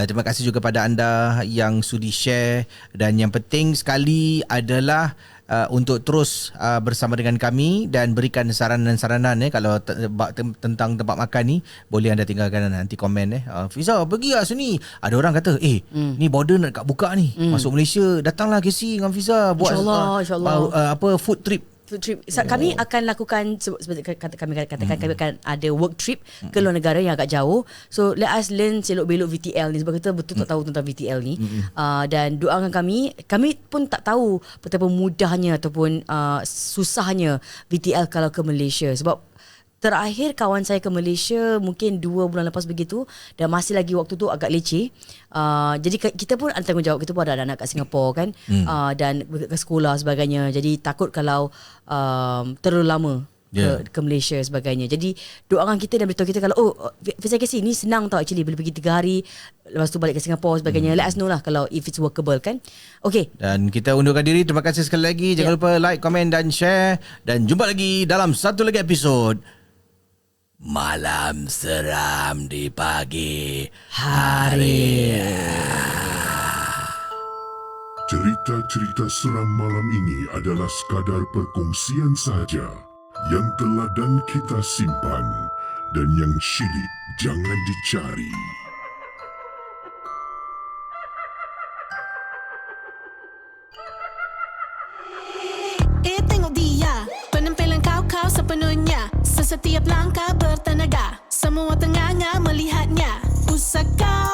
Terima kasih juga pada anda yang sudi share, dan yang penting sekali adalah untuk terus bersama dengan kami dan berikan saranan-saranan kalau tentang tempat makan ni, boleh anda tinggalkan nanti komen Fiza pergi lah sini. Ada orang kata ni border nak buka ni, masuk Malaysia, datanglah Casey dengan Fiza buat InsyaAllah food trip Food trip. Kami akan lakukan seperti kami katakan kami akan ada work trip ke luar negara yang agak jauh. So let us learn selok-belok VTL ni sebab kita betul tak tahu tentang VTL ni. Dan doakan kami pun tak tahu betapa mudahnya ataupun susahnya VTL kalau ke Malaysia sebab terakhir kawan saya ke Malaysia mungkin 2 bulan lepas begitu dan masih lagi waktu tu agak leceh. Jadi kita pun ada tanggungjawab, kita pun ada anak kat Singapura kan, dan ke sekolah sebagainya. Jadi takut kalau terlalu lama ke Malaysia sebagainya. Jadi doakan kita dan beritahu kita kalau visa KC ni senang tau actually, boleh pergi 3 hari lepas tu balik ke Singapura sebagainya. Let us know lah kalau if it's workable kan. Okay. Dan kita undurkan diri. Terima kasih sekali lagi. Jangan lupa like, komen dan share. Dan jumpa lagi dalam satu lagi episod Malam Seram di Pagi Hari. Cerita-cerita seram malam ini adalah sekadar perkongsian sahaja yang telah dan kita simpan dan yang syilid jangan dicari. Tengok dia, penampilan kau sepenuhnya. Setiap langkah bertenaga, semua tenganga melihatnya. Pusaka